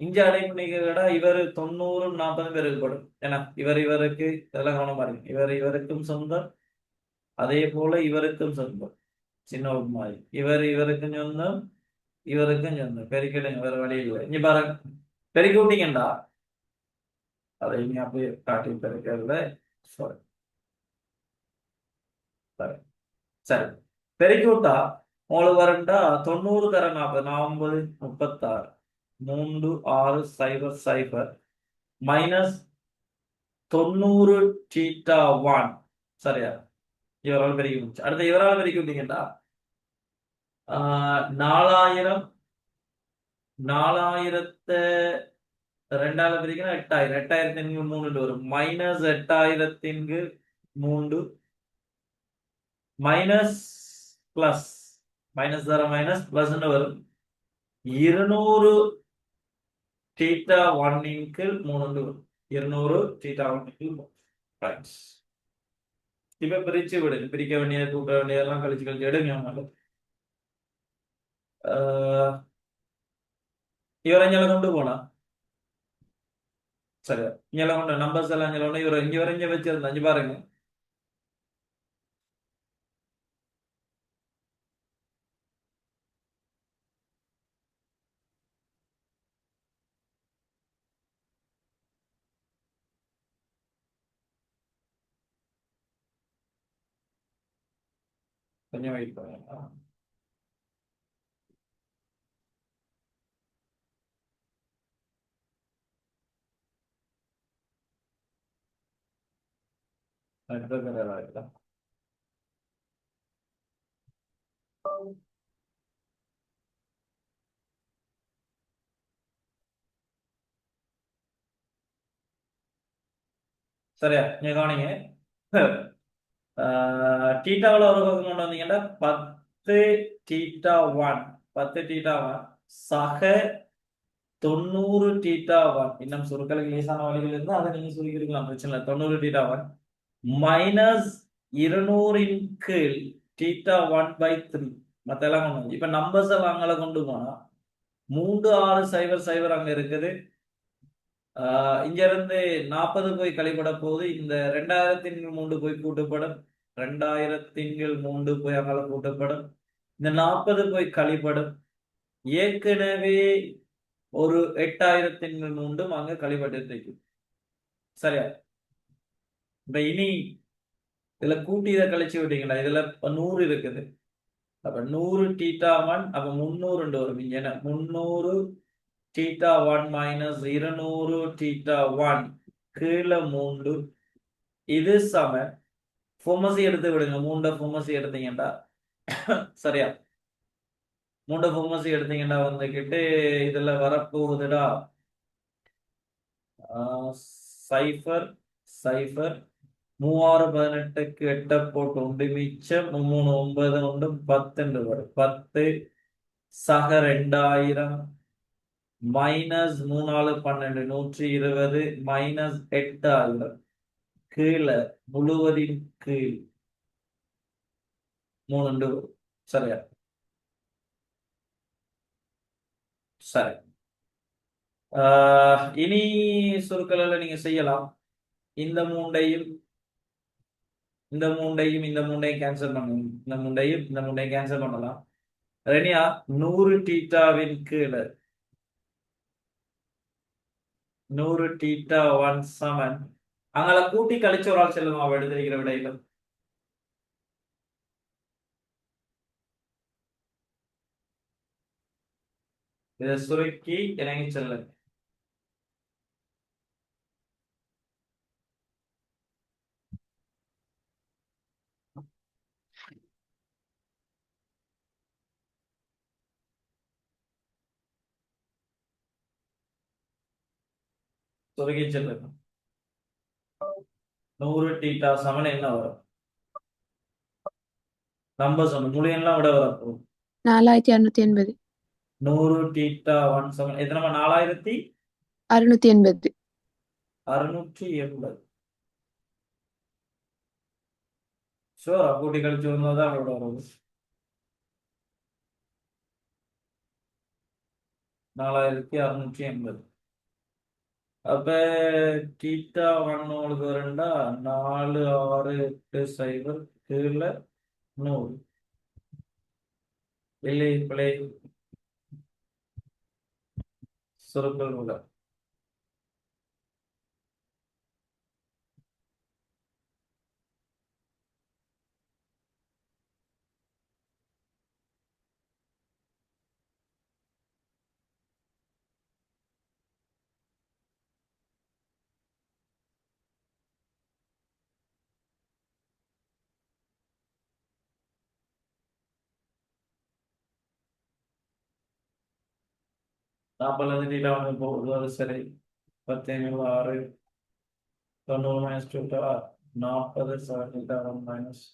இங்க அடைப்புணிகளோட இவர் 90 40 பெருக்கப்படும். ஏன்னா இவருக்கு இதெல்லாம் கவனமா இருக்கு. இவருக்கும் சொந்தம், அதே போல இவருக்கும் சொந்தம். சின்ன மாதிரி இவருக்கும் சொந்தம், இவருக்கும் சொந்தம். பெருக்கிடுங்க, வேற வழி இல்லை. இங்க பாருங்க, பெருக்கி விட்டீங்கடா அதை இங்க அப்படியே காட்டி பெருக்கிறத சாரி சரி பெருக்கி விட்டா உங்களுக்கு வரண்டா 90 தர 40 40 36 3 6 0 0 மைனஸ் 90 டீட்டா 1 சரியா. இவரால் பெருக்கி முடிச்சு அடுத்த இவரால் பெருக்கி விட்டீங்கன்னா 4000 4000 2ஆல பிரிக்கணும் 8000 8000 வரும். மைனஸ் 8000 3 மைனஸ் பிளஸ் மைனஸ் தர மைனஸ் பிளஸ் வரும் 200 டீட்டா 1 3 வரும் 200 டீட்டா 1 3 இப்ப பிரிச்சு விடுங்க. பிரிக்க வேண்டியது கூட்ட வேண்டியதெல்லாம் கழிச்சு எடுங்க. இவரைஞ்சல கொண்டு போனா சரி இங்கெல்லாம் கொண்டு நம்பர்ஸ் எல்லாம் இவர் இங்க வரைஞ்ச வச்சிருந்தா அஞ்சு பாருங்க. கொஞ்சம் வெயிட் பண்ணுங்க. சரியா நீங்க கவனிங்க. டீட்டாவில் ஒரு பக்கம் கொண்டு வந்தீங்கன்னா 10 டீட்டா 1 10 டீட்டா 1 சக 90 டீட்டா 1 இன்னும் சுருக்கலுக்கு லேசான வழிகள் இருந்தால் அதை நீங்க சுருக்கிருக்கலாம், பிரச்சனை இல்லை. 90 டீட்டா 1 மைனஸ் 200 கீழ் θ1/3. மத்தெல்லாம் கொண்டு இப்ப நம்பர்ஸ் எல்லாம் அங்கே கொண்டு போனா 3600 அங்க இருக்குது. இங்க இருந்து 40 போய் கழிப்பட போகுது. இந்த 2003 போய் கூட்டப்படும். 2003 போய் அங்கால கூட்டப்படும். இந்த 40 போய் கழிப்படும். ஏற்கனவே ஒரு 8003 அங்க கழிப்பட்டு இருக்கு. சரியா? இப்ப இனி இதுல கூட்டி இதை கழிச்சு விட்டீங்களா? இதுல 100 இருக்குது. அப்ப 100 θ1 அப்ப 300 வரும். இங்க என்ன 300 θ1 மைனஸ் 200 θ1 கீழே 3. இது சம ஃபோமசி எடுத்து விடுங்க. 3 ஃபோமசி எடுத்தீங்கடா சரியா? 3 ஃபோமசி எடுத்தீங்கன்னா வந்துகிட்டு இதுல வரப்போகுதுடா 0 0 3618க்கு 8 போட்டு உண்டு மிச்சம் 3 9 உண்டு 10 வரும். 10 சக 2000 மைனஸ் 3 12 120 மைனஸ் 8000 கீழே முழுவதின் கீழ் 3 வரும். சரியா? சரி. இனி சொற்களில் நீங்க செய்யலாம். இந்த மூண்டையும் கேன்சல் பண்ணுங்க. இந்த மூண்டையும் கேன்சல் பண்ணலாம். ரெனியா 100 θவின் கீழே 100 θ1 சமன் அங்களை கூட்டி கழிச்சு ஒரு ஆள் செல்லுமா அவ எடுத்திருக்கிற விடையில இதை சுருக்கி இறங்கி செல்லுங்க. சுருக்கி செல்லுங்க. 100 θ சமன் என்ன வரும்? நம்பர் சொன்ன முழு எண்ணெல்லாம் விட வரப்போம். 4680. 100 θ1 சமன் எத்தனை 4680. 680. ஷோரா கூட்டி கழிச்சு வந்தாதான் அவரோட வரும். 4680. அப்ப θ1 உங்களுக்கு வரும்டா 4680 கீழே 100. இல்லை பிள்ளை சுருக்கள் நாற்பது θ1 போகுது. அது சரி. 10 6 90 மைனஸ் 2 40 7 மைனஸ்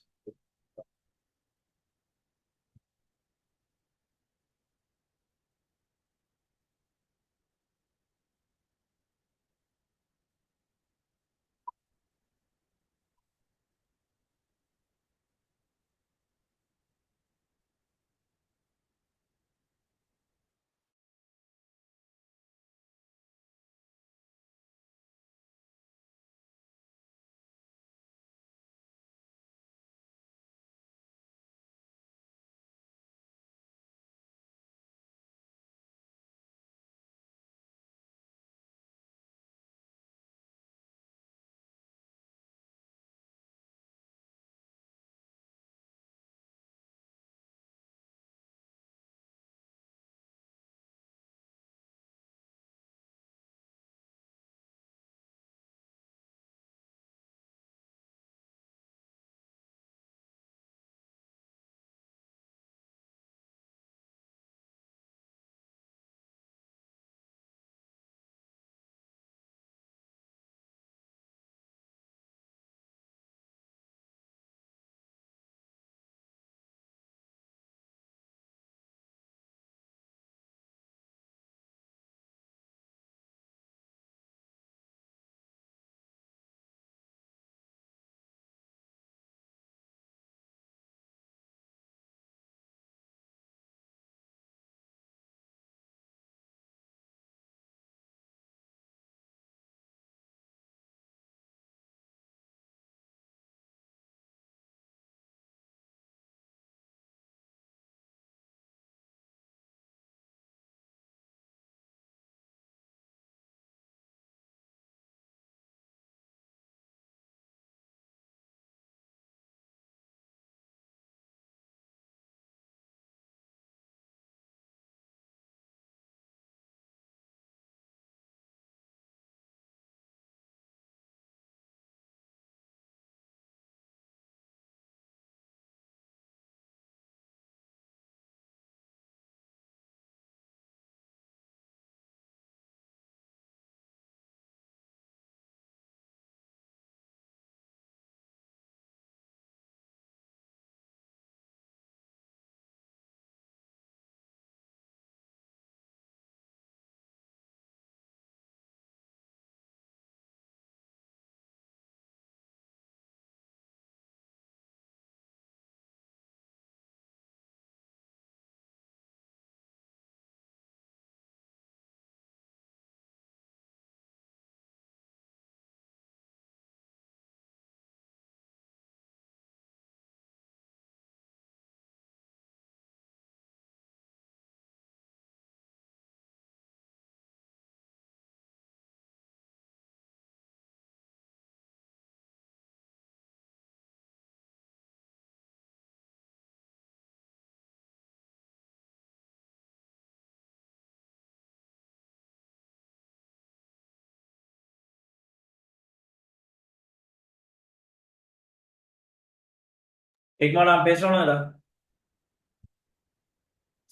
ஹிக்மா நான் பேசணும்டா.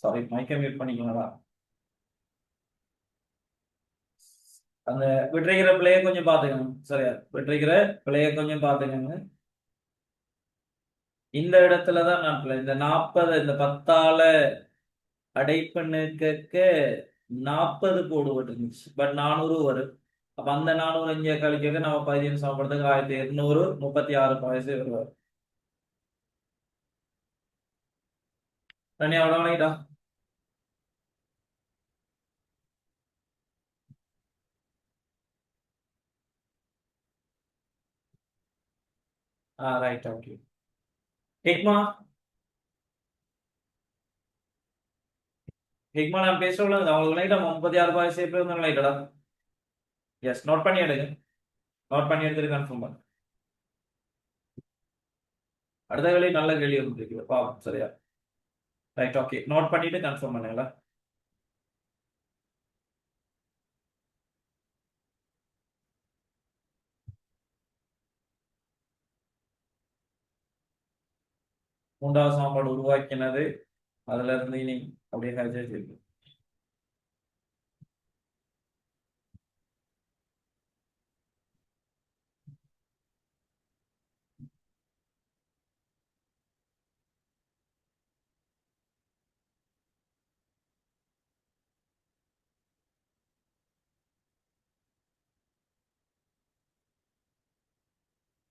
சாரி, மைக்கை மியூட் பண்ணிக்கோங்கடா. அந்த விட்டுரைக்கிற பிள்ளைய கொஞ்சம் பாத்துக்கணும். சரியா, விட்டுரைக்கிற பிள்ளைய கொஞ்சம் பாத்துக்கங்க. இந்த இடத்துலதான் நான் இந்த 40 இந்த 10ஆல அடைப்பண்ணுக்க 40 போடுபட்டுருந்துச்சு. பட் 400 வரும். அப்ப அந்த 400 இங்க கழிக்க நம்ம 15 சாப்பிடுறதுக்கு 1200 36 பாயசம் வருவார். தனியா அவ்வளோ. Right, okay. ஹிக்மா, ஹிக்மா நான் பேசுறேன். அவங்களுக்கு லைட்டா 36 பாயசம் எப்படி இருந்தாலும் லைட்டடா. எஸ், நோட் பண்ணி எடுங்க. நோட் பண்ணி எடுத்துட்டு கன்ஃபார்ம் பண்ணு. அடுத்த கேள்வி நல்ல கேள்வி வந்துருக்கு பாவம். சரியா, ரைட், ஓகே. நோட் பண்ணிட்டு கன்ஃபார்ம் பண்ணுங்களா. மூன்றாவது சாப்பாடு உருவாக்கினது, அதுல இருந்து இனி அப்படியே கழிச்சு இருக்கு.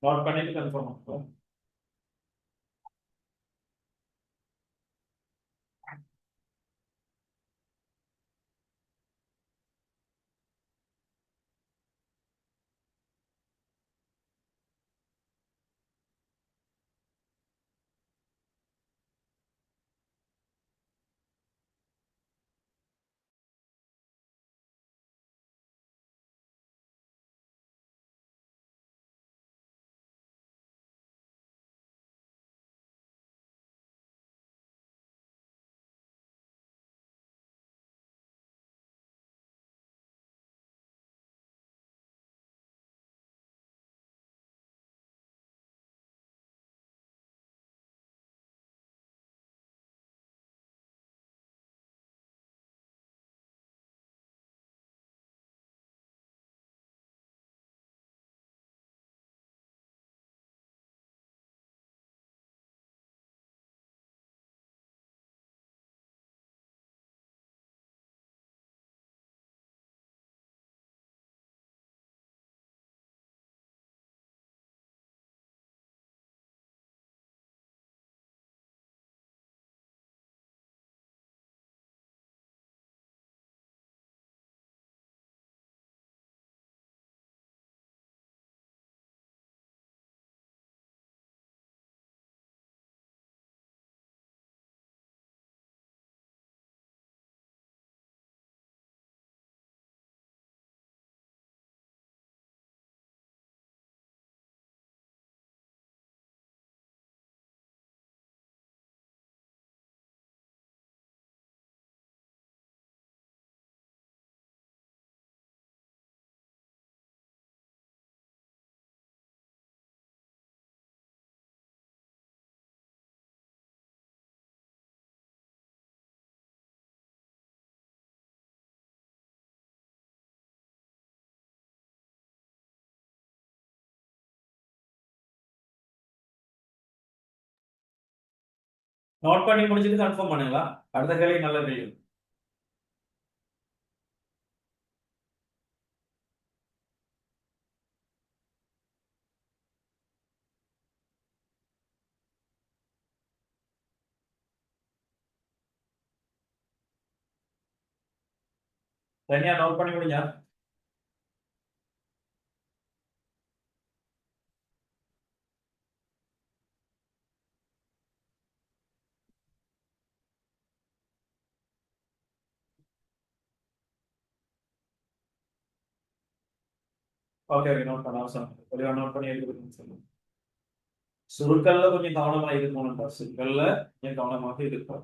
நோட் பண்ணிட்டு கன்ஃபார்ம் பண்ணுவோம். நோட் பண்ணி முடிச்சிட்டு கன்ஃபார்ம் பண்ணுங்களா. அடுத்த கேள்வி நல்ல கேள்வி. தனியா நோட் பண்ணி முடிஞ்சா. Okay, okay. நோட் பண்ண அவசரம் இல்லை. தெளிவா நோட் பண்ணி எடுத்துக்கணும்னு சொல்லுங்க. சுருக்கல்ல கொஞ்சம் கவனமா இருக்கணும்டா. சுருக்கல்ல கொஞ்சம் கவனமாக இருக்கும்.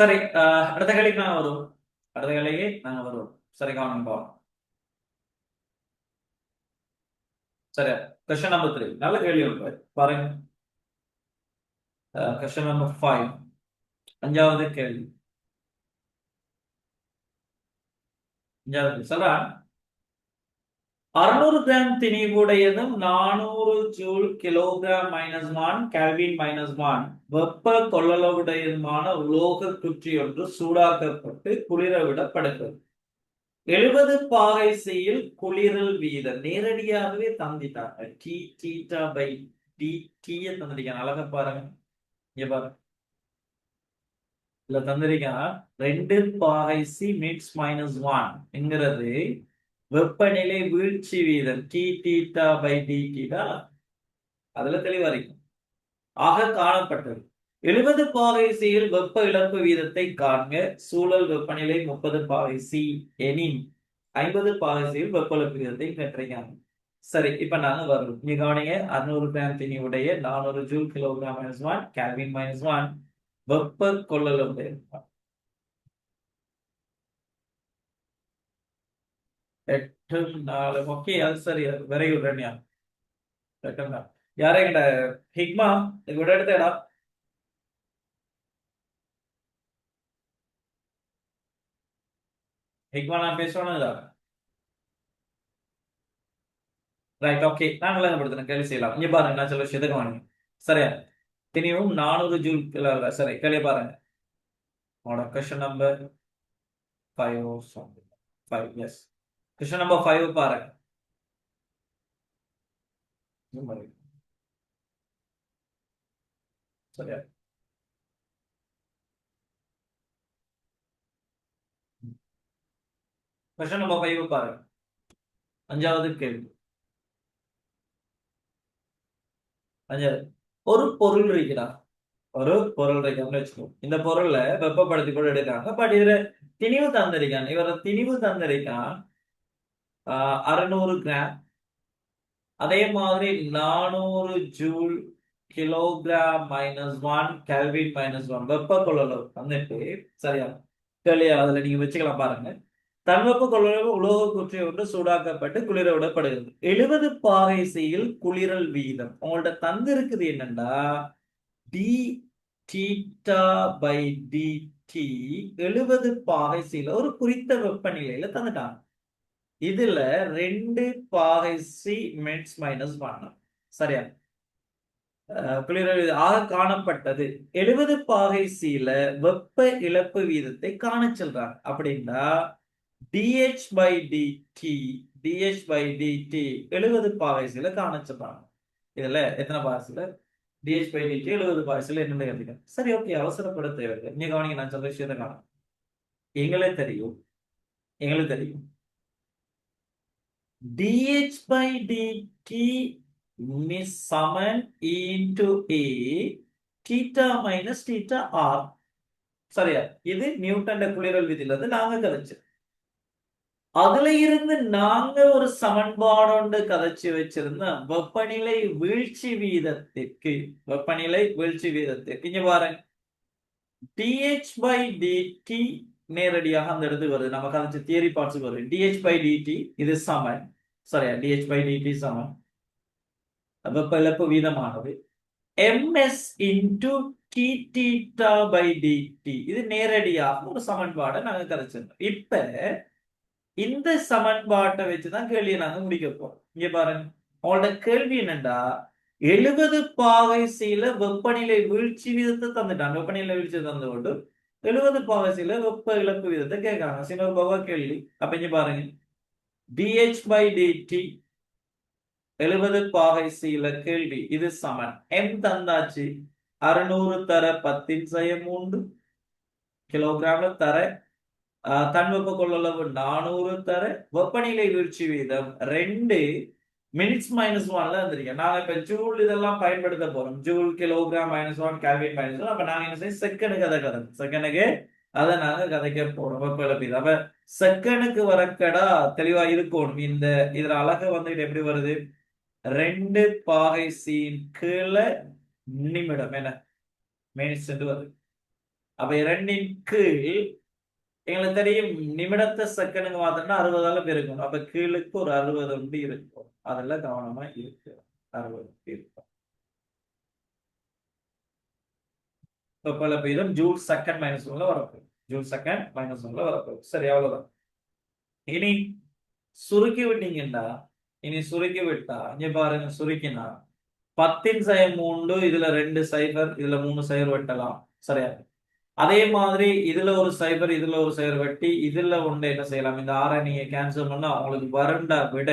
சரி, அடுத்த கேள்விக்கு நாங்க வருவோம். அடுத்த கேள்விக்கு நாங்க வருவோம். சரி, கவனம் போவோம். சரி, கொஸ்டின் நம்பர் 3 நல்ல கேள்வி இருக்கு பாருங்க. கொஸ்டின் நம்பர் 5 அஞ்சாவது கேள்வி. சொல்றேன். 600 கிராம் திணிவுடையதும் 400 ஜூல் கிலோகிராம் -1 கெல்வின் -1 வெப்ப கொள்ளளவுடையதுமான உலோக குற்றி ஒன்று சூடாக்கப்பட்டு குளிர விடப்படுகிறது. 70 பாகை சியில் குளிரல் வீதம் நேரடியாகவே தந்திட்டாங்க. டி தீட்டா பை டி டீயை தந்திருக்காங்க. அழகா பாருங்க, இங்க பாருங்க, இதுல தந்திருக்காங்க 2 பாகை சி மிக்ஸ் -1 என்கிறது வெப்பநிலை வீழ்ச்சி வீதம் d theta by d theta, அதுல தெளிவா இருக்கும். ஆக காணப்பட்டது 70 பாகை சியில் வெப்ப இழப்பு வீதத்தை காண்க. சூழல் வெப்பநிலை 30 பாகை சி எனின் 50 பாகை சியில் வெப்ப இழப்பு வீதத்தை கற்றுக்காங்க. சரி, இப்ப நாங்க வரும். நீங்க கவனிங்க, 600 கிராம் திணிவுடைய 400 ஜூல் கிலோகிராம் -1 கெல்வின் -1 வெப்ப கொள்ளளவு 8 4. ஓகே, அது சரி. Very good Ranya. யாரே எங்கட ஹிக்மா ഇവിടെ എടുത്തേടാ. ஹிக்மா நான் பேசணும்ல. Right, okay. நான் விளங்கப்படுத்தின கேள்வி செய்யலாம். இங்க பாருங்க, நான் சொல்ல விஷயத்தை கவனிங்க. சரியா, திணிவும் 400 ஜூல் சரி, கேள்வி பாருங்க. உங்களோட question number 5 5 S. Question number 5 பாருங்க. சரியா, கொஸ்டின் நம்பர் 5 பாருங்க. அஞ்சாவது கேள்வி. அஞ்சாவது, ஒரு பொருள் இருக்கிறா. ஒரு பொருள் இருக்கான்னு வச்சுக்கோங்க. இந்த பொருள்ல வெப்பப்படுத்தி கூட எடுக்காங்க. பட் இதுல திணிவு தந்திருக்கான். இவர திணிவு தந்திருக்கான் 600 கிராம். அதே மாதிரி 400 ஜூல் கிலோகிராம் -1 கெல்வின் -1 வெப்ப கொள்ளளவு வந்துட்டு. சரியா, கேள்வியா அதுல நீங்க வச்சுக்கலாம் பாருங்க. தன்வெப்ப கொள்ளளவு உலோக குற்றி ஒன்று சூடாக்கப்பட்டு குளிர விடப்படுகிறது. 70 பாகை சியில் குளிரல் வீதம் உங்கள்ட்ட தந்து இருக்குது என்னன்னா d theta by d t 70 பாகை சியில் ஒரு குறித்த வெப்பநிலையில தந்துட்டாங்க. இதுல 2 பாகை சி மிக்ஸ் -1 சரியா, குளிரல் ஆக காணப்பட்டது. 70 பாகை சில வெப்ப இழப்பு வீதத்தை காண சொல்றாங்க. அப்படின்னா dH by dt dH by dt 70 பாகை சில காண சொல்றாங்க. இதுல எத்தனை பாகை சில dH by dt 70 பாகை சில என்னன்னு கேட்டீங்க. சரி, ஓகே, அவசரப்பட தேவையில்லை. நீங்க கவனிங்க, நான் சொல்ற விஷயத்தை காணும். எங்களுக்கு தெரியும் dH by dt is Saman into a theta minus theta r. சரியா, இது நியூட்டன் குளிரல் விதியில இருந்து நாங்க கதைச்சு. அதுல இருந்து நாங்க ஒரு சமன்பாடு ஒன்று கதைச்சு வச்சிருந்தோம். வெப்பநிலை வீழ்ச்சி வீதத்திற்கு இங்க பாருங்க, dH by dt நேரடியாக அந்த இடத்துக்கு வருது. நம்ம கதைச்ச தியரி பார்ட்ஸ் வருது. dH by dt இது சமன். சரியா, dH by dt சமன் வெப்ப இழப்பு வீதமானது ms into t theta by dt. இது நேரடியாக ஒரு சமன்பாடை நாங்க கதைச்சிருந்தோம். இப்ப இந்த சமன்பாட்டை வச்சுதான் கேள்வியை நாங்க முடிக்க போறோம். இங்க பாருங்க, உங்களோட கேள்வி என்னண்டா 70 பாகை சில வெப்பநிலை வீழ்ச்சி வீதத்தை தந்துட்டாங்க. வெப்பநிலை வீழ்ச்சி தந்து கொண்டு 70 பாகை சில வெப்ப இழப்பு வீதத்தை கேட்காங்க. சின்ன பவா கேள்வி. அப்ப இங்க பாருங்க, dH by dt 70 பாகை சில கேள்வி இது சமன் m தந்தாச்சு. 600 தர 10⁻³ கிலோகிராம்ல தர தன்வெப்ப கொள்ளளவு 400 தர வெப்பநிலை வீழ்ச்சி வீதம் 2 மினிட்ஸ் -1ல இருந்திருக்கேன். நாங்க இப்ப ஜூல் இதெல்லாம் பயன்படுத்த போறோம். Joule kilogram -1 kelvin -1. அப்ப நாங்க என்ன செய்ய செகண்டுக்கு அதை நாங்க கதைக்க போறோம். வெப்ப இழப்பு. அப்ப செகண்டுக்கு வரக்கடா தெளிவா இருக்கணும். இந்த இதுல அழகு வந்துட்டு எப்படி வருது, 2 பாகை சீன் கீழே நிமிடம் என்ன மினிட்ஸ் வருது. அப்ப 2 கீழ் எங்களுக்கு தெரியும் நிமிடத்தை செகண்டுக்கு மாத்திரம்னா 60ஆல பெருக்கணும். அப்ப கீழுக்கு ஒரு 60 உண்டு இருக்கும். அதெல்லாம் கவனமா இருக்கு. 60 இருக்கும். பல வீதம் ஜூல் செகண்ட் -1 வரப்போகுது. ஜூல் செகண்ட் -1 வரப்போகுது. சரி, அவ்வளவுதான். இனி சுருக்கி விட்டீங்கன்னா சுருக்கி விட்டா இங்க பாருங்க, சுருக்கினா 10 இதுல 2 சைபர், இதுல 3 சைபர் வெட்டலாம். சரியா? அதே மாதிரி இதுல ஒரு சைபர், இதுல ஒரு சைபர் வெட்டி இதுல ஒன்று என்ன செய்யலாம்? இந்த 6 நீங்க கேன்சல் பண்ணா உங்களுக்கு வருண்டா விட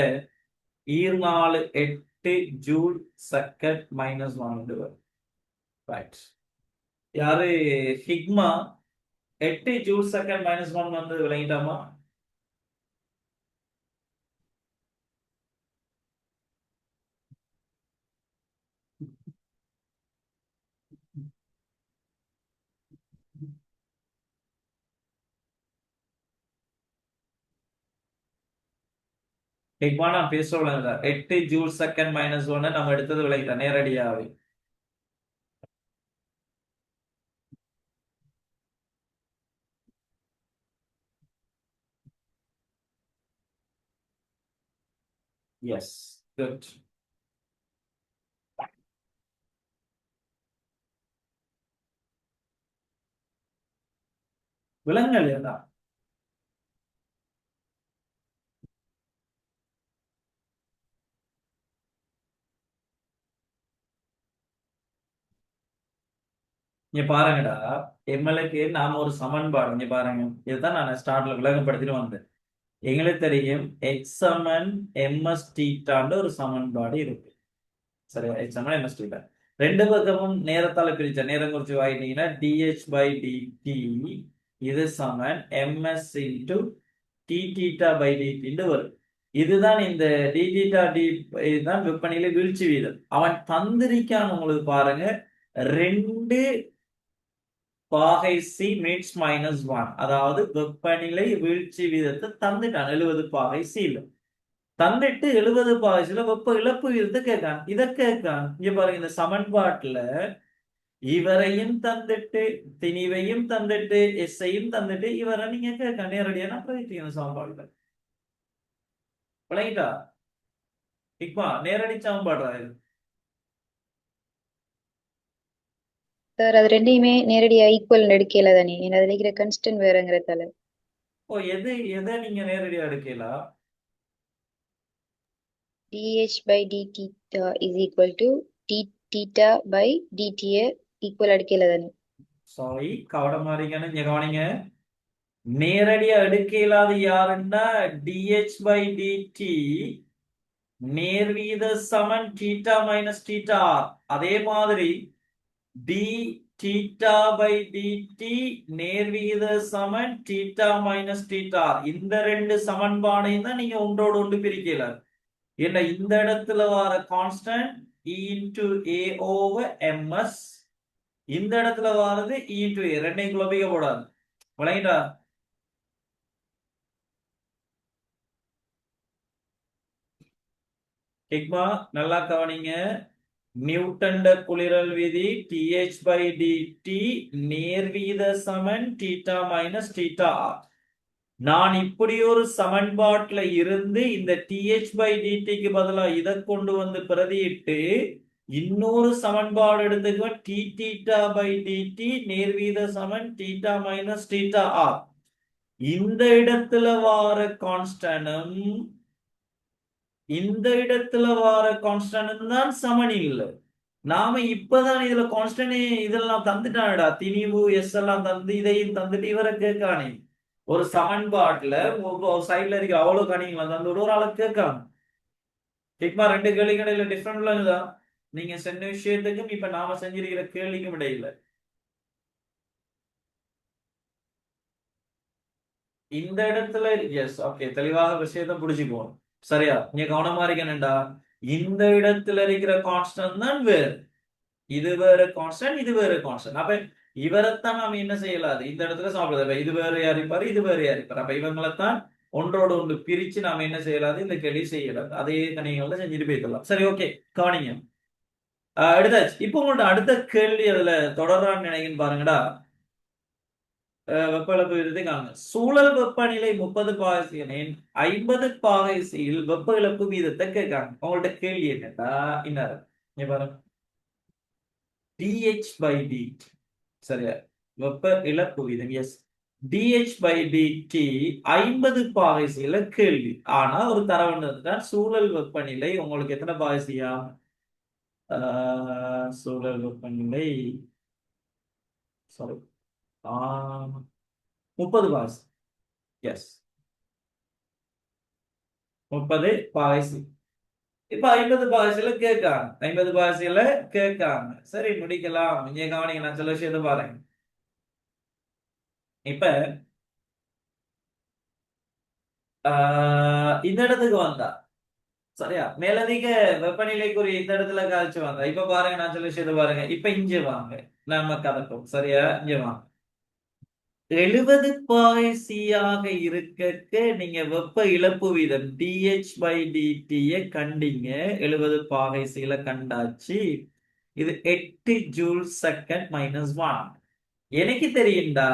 8 ஜூல் செகண்ட் -1 வரும். ரைட். யாரு ஹிக்மா 8 ஜூல் செகண்ட் -1 வந்து விளங்கிட்டாமா? ஹிக்மா நான் பேச விளங்குதா? 8 ஜூல் செகண்ட் -1 நம்ம எடுத்தது விளங்கிட்டா நேரடியாவே. S, good. விலங்கல் தான். இங்க பாருங்கடா, எம்எல்ஏக்கு நாம ஒரு சமன்பாடு இங்க பாருங்க. இதுதான் நான் ஸ்டார்ட்ல விளங்கப்படுத்திட்டு வந்தேன். எங்களுக்கு தெரியும் எக்ஸ் சமன் எம்எஸ் தீட்டான்ற ஒரு சமன்பாடு இருக்கு. சரியா? எக்ஸ் சமன் எம்எஸ் தீட்டா. ரெண்டு பக்கமும் நேரத்தால பிரிச்ச நேரம் குறிச்சு வாங்கிட்டீங்கன்னா dh/dt இது சமன் ms into d theta by டிடின்னு வரும். இதுதான் இந்த டி தீட்டா டி இதுதான் வெப்பநிலை வீழ்ச்சி வீதம். அவன் தந்திரிக்கான் உங்களுக்கு பாருங்க, 2 பாகை சி மீன்ஸ் -1, அதாவது வெப்பநிலை வீழ்ச்சி வீதத்தை தந்துட்டான் 70 பாகை சில. தந்துட்டு 70 பாகை சில வெப்ப இழப்பு வீதத்தை கேட்கான். இதை கேட்கான். இங்க பாருங்க, இந்த சமன்பாட்டுல இவரையும் தந்துட்டு திணிவையும் தந்துட்டு எஸ்ஐயும் தந்துட்டு இவரை நீங்க கேட்க நேரடியான பிரதித்தீங்க சமன்பாடுல. விளங்கிட்டா? இக்மா நேரடி சமன்பாடுறா இது. சார் அது ரெண்டையுமே நேரடியா ஈக்குவல் எடுக்கல தானே, ஏன்னா அதுல இருக்கிற கன்ஸ்டன்ட் வேறங்கிறதால. ஓ, எதை நீங்க நேரடியா எடுக்கலாம்? dh/dt is equal to d theta by dt equal எடுக்கல தானே. சாரி, கவனமா இருக்கணும். இங்க கவனிங்க, நேரடியா எடுக்க இயலாது யாருன்னா dh/dt நேர்வீத சமன் தீட்டா மைனஸ் தீட்டா. அதே மாதிரி d தீட்டா பை dt நேர்வீத சமன் தீட்டா மைனஸ் தீட்டா. இந்த 2 சமன்பாடையும் தான் நீங்க ஒன்றோடு ஒன்று பிரிக்கல. என்ன இந்த இடத்துல வர constant e into a over ms, இந்த இடத்துல வாரது e into a, ரெண்டையும் குழப்பிக்க கூடாது. விளங்கிட்டா? ஹிக்மா நல்லா கவனிங்க. நியூட்டன் குளிரல் விதி dh/dt நேர்வீத சமன் தீட்டா மைனஸ் தீட்டா. நான் இப்படி ஒரு சமன்பாட்டுல இருந்து இந்த dh/dtக்கு பதிலா இதை கொண்டு வந்து பிரதியிட்டு இன்னொரு சமன்பாடு எடுத்துக்குவேன், டி தீட்டா பை டிடி நேர்வீத சமன் தீட்டா மைனஸ் தீட்டா ஆர். இந்த இடத்துல வார கான்ஸ்டன்டும் இந்த இடத்துல வார கான்ஸ்டன்ட் தான் சமன் இல்லை. நாம இப்பதான் இதுல கான்ஸ்டன்ட் இதெல்லாம் தந்துட்டானடா, திணிவு எஸ் எல்லாம் தந்து இதையும் தந்துட்டு இவரை கேட்கானே. ஒரு சமன்பாட்டுல சைட்ல இருக்க அவ்வளவு கணிங்களா தந்து ஒரு ஆளை கேட்காம. ஹிக்மா 2 கேள்விக்கு இடையில டிஃபரெண்ட் தான். நீங்க செஞ்ச விஷயத்துக்கும் இப்ப நாம செஞ்சிருக்கிற கேள்விக்கும் இடையில இந்த இடத்துல எஸ் ஓகே, தெளிவாக விஷயத்தை புடிச்சுப்போம். சரியா? நீங்க கவனமா இருக்கணும்டா. இந்த இடத்துல இருக்கிற கான்ஸ்டன்ட் தான் வேறு, இது வேற கான்ஸ்டன்ட், இது வேற கான்ஸ்டன்ட். அப்ப இவரைத்தான் நாம என்ன செய்யலாது, இந்த இடத்துல சாப்பிடுறது இது வேற யாரிப்பாரு, இது வேற யாரிப்பாரு. அப்ப இவங்களைத்தான் ஒன்றோடு ஒன்று பிரிச்சு நாம என்ன செய்யலாது, இந்த கேள்வி செய்யலாது. அதே கணிகள்ல செஞ்சுட்டு போய்க்கலாம். சரி, ஓகே, கவனிங்க. எடுத்தாச்சு. இப்போ உங்கள்ட்ட அடுத்த கேள்வி அதுல தொடரான்னு நினைக்கிறேன்னு பாருங்கடா. வெப்ப இழப்பு விகிதத்தை காணுங்க. சூழல் வெப்பநிலை 30 எனில் 50 பாகைசியில் வெப்ப இழப்பு வீதத்தை கேட்காங்க. உங்கள்ட்ட கேள்வி என்னடா இன்னாரு இங்க பாருங்க dH/dt சரியா வெப்ப இழப்பு வீதம் எஸ் dH/dt 50 பாகைசியில கேள்வி. ஆனா ஒரு தரவு தான் சூழல் வெப்பநிலை உங்களுக்கு எத்தனை பாகைசியா சூழல் வெப்பநிலை சாரி 30 பாகைசி எஸ் 30 பாகைசி. இப்ப 50 பாகைசில கேட்காங்க 50 பாகைசில கேட்காங்க. சரி முடிக்கலாம். இங்க கவனிங்க நான் சில விஷயத்தை பாருங்க. இப்ப இந்த இடத்துக்கு வந்தா சரியா மேலதிக வெப்பநிலைக்குரிய இந்த இடத்துல காய்ச்சி வந்தா இப்ப பாருங்க நான் சில விஷயத்தை பாருங்க. இப்ப இங்க வாங்க நம்ம கதப்போம் சரியா இங்க வாங்க 70 பாகைசியாக இருக்க நீங்க வெப்ப இழப்பு வீதம் dH/dt கண்டீங்க 70 பாகைசியில கண்டாச்சு. இது 8 ஜூல் செகண்ட் -1 எனக்கு தெரியும்டா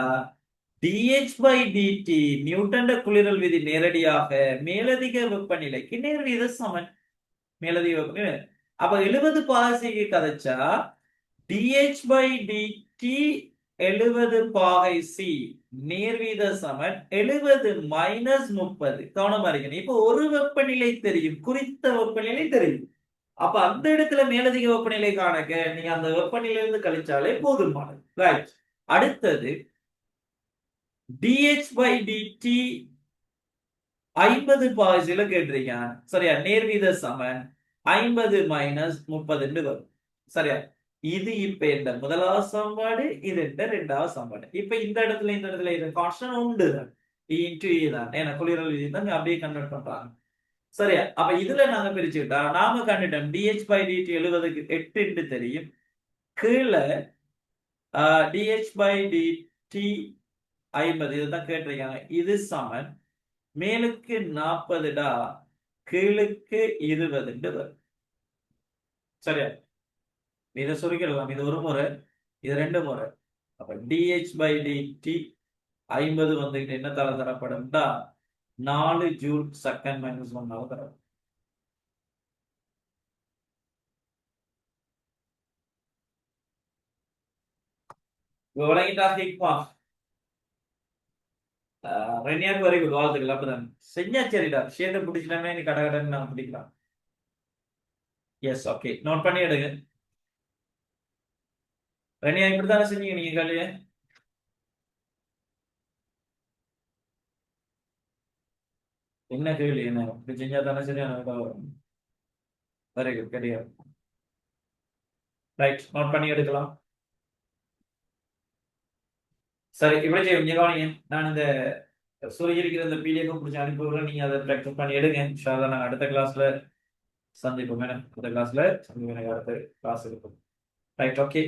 dH/dt நியூட்டன் குளிரல் விதி நேரடியாக மேலதிக வெப்பநிலைக்கு நேர்வீத சமன். மேலதிக வெப்பநிலை அப்ப 70 பாகைசிக்கு கதைச்சா dH/dt 70 பாகைசி நேர்வீத சமன் 70 -30. கவனமா இருக்கணும். இப்ப ஒரு வெப்பநிலை தெரியும் குறித்த வெப்பநிலை தெரியும். அப்ப அந்த இடத்துல மேலதிக வெப்பநிலை காணக்க நீங்க அந்த வெப்பநிலையிலிருந்து கழிச்சாலே போதுமானது. ரைட் அடுத்தது dH/dt 50 பாகைசில கேட்டிருக்கீங்க சரியா நேர்வீத சமன் 50 -30 வரும் சரியா. இது இப்ப இந்த முதலாவது சமன்பாடு இது இந்த இரண்டாவது சமன்பாடு. இப்ப இந்த இடத்துல இது கான்ஸ்டன்ட் உண்டு இன்டு தான் ஏன்னா குளிரல் விதி தான் அப்படியே கன்வெர்ட் பண்றாங்க சரியா. அப்ப இதுல நாங்க பிரிச்சுக்கிட்டா நாம கண்டுட்டோம் dH/dt 70க்கு 8 தெரியும். கீழே dH/dt 50 இதுதான் கேட்டிருக்காங்க. இது சமன் மேலுக்கு 40 கீழுக்கு 20 வரும் சரியா. இதை சுருக்கிடலாம். இது ஒரு முறை இது ரெண்டு முறை. அப்ப dH/dt 50 வந்துகிட்டு என்ன தரப்படும்டா 4 ஜூல் செகண்ட் -1 தரும். விளங்கிட்டா ஹிக்மா ரெனியாக்கு வரை வாழ்த்துக்கள். அப்பதான் செஞ்சா சரிடா விஷயத்தை பிடிச்சிட்டாமே நீ கடகடன்னு நான் பிடிக்கலாம். எஸ் ஓகே நோட் பண்ணி எடுங்க. ரெனியா இப்படித்தானே செஞ்சீங்க நீங்க கேள்விய என்ன கேள்வி என்ன இப்படி செஞ்சா தானே சரியான வெரி குட் கிடையாது. ரைட் நோட் பண்ணி எடுக்கலாம். சரி இப்படி செய்ய கவனிங்க. நான் இந்த இருக்கிற இந்த பிடிஎஃப் பிடிச்சி அனுப்பி நீங்க அதை ப்ராக்டிஸ் பண்ணி எடுங்க. நாங்கள் அடுத்த கிளாஸ்ல சந்திப்போம். அடுத்த கிளாஸ்ல சந்திப்போம். அடுத்த கிளாஸ் இருக்கும். Right okay.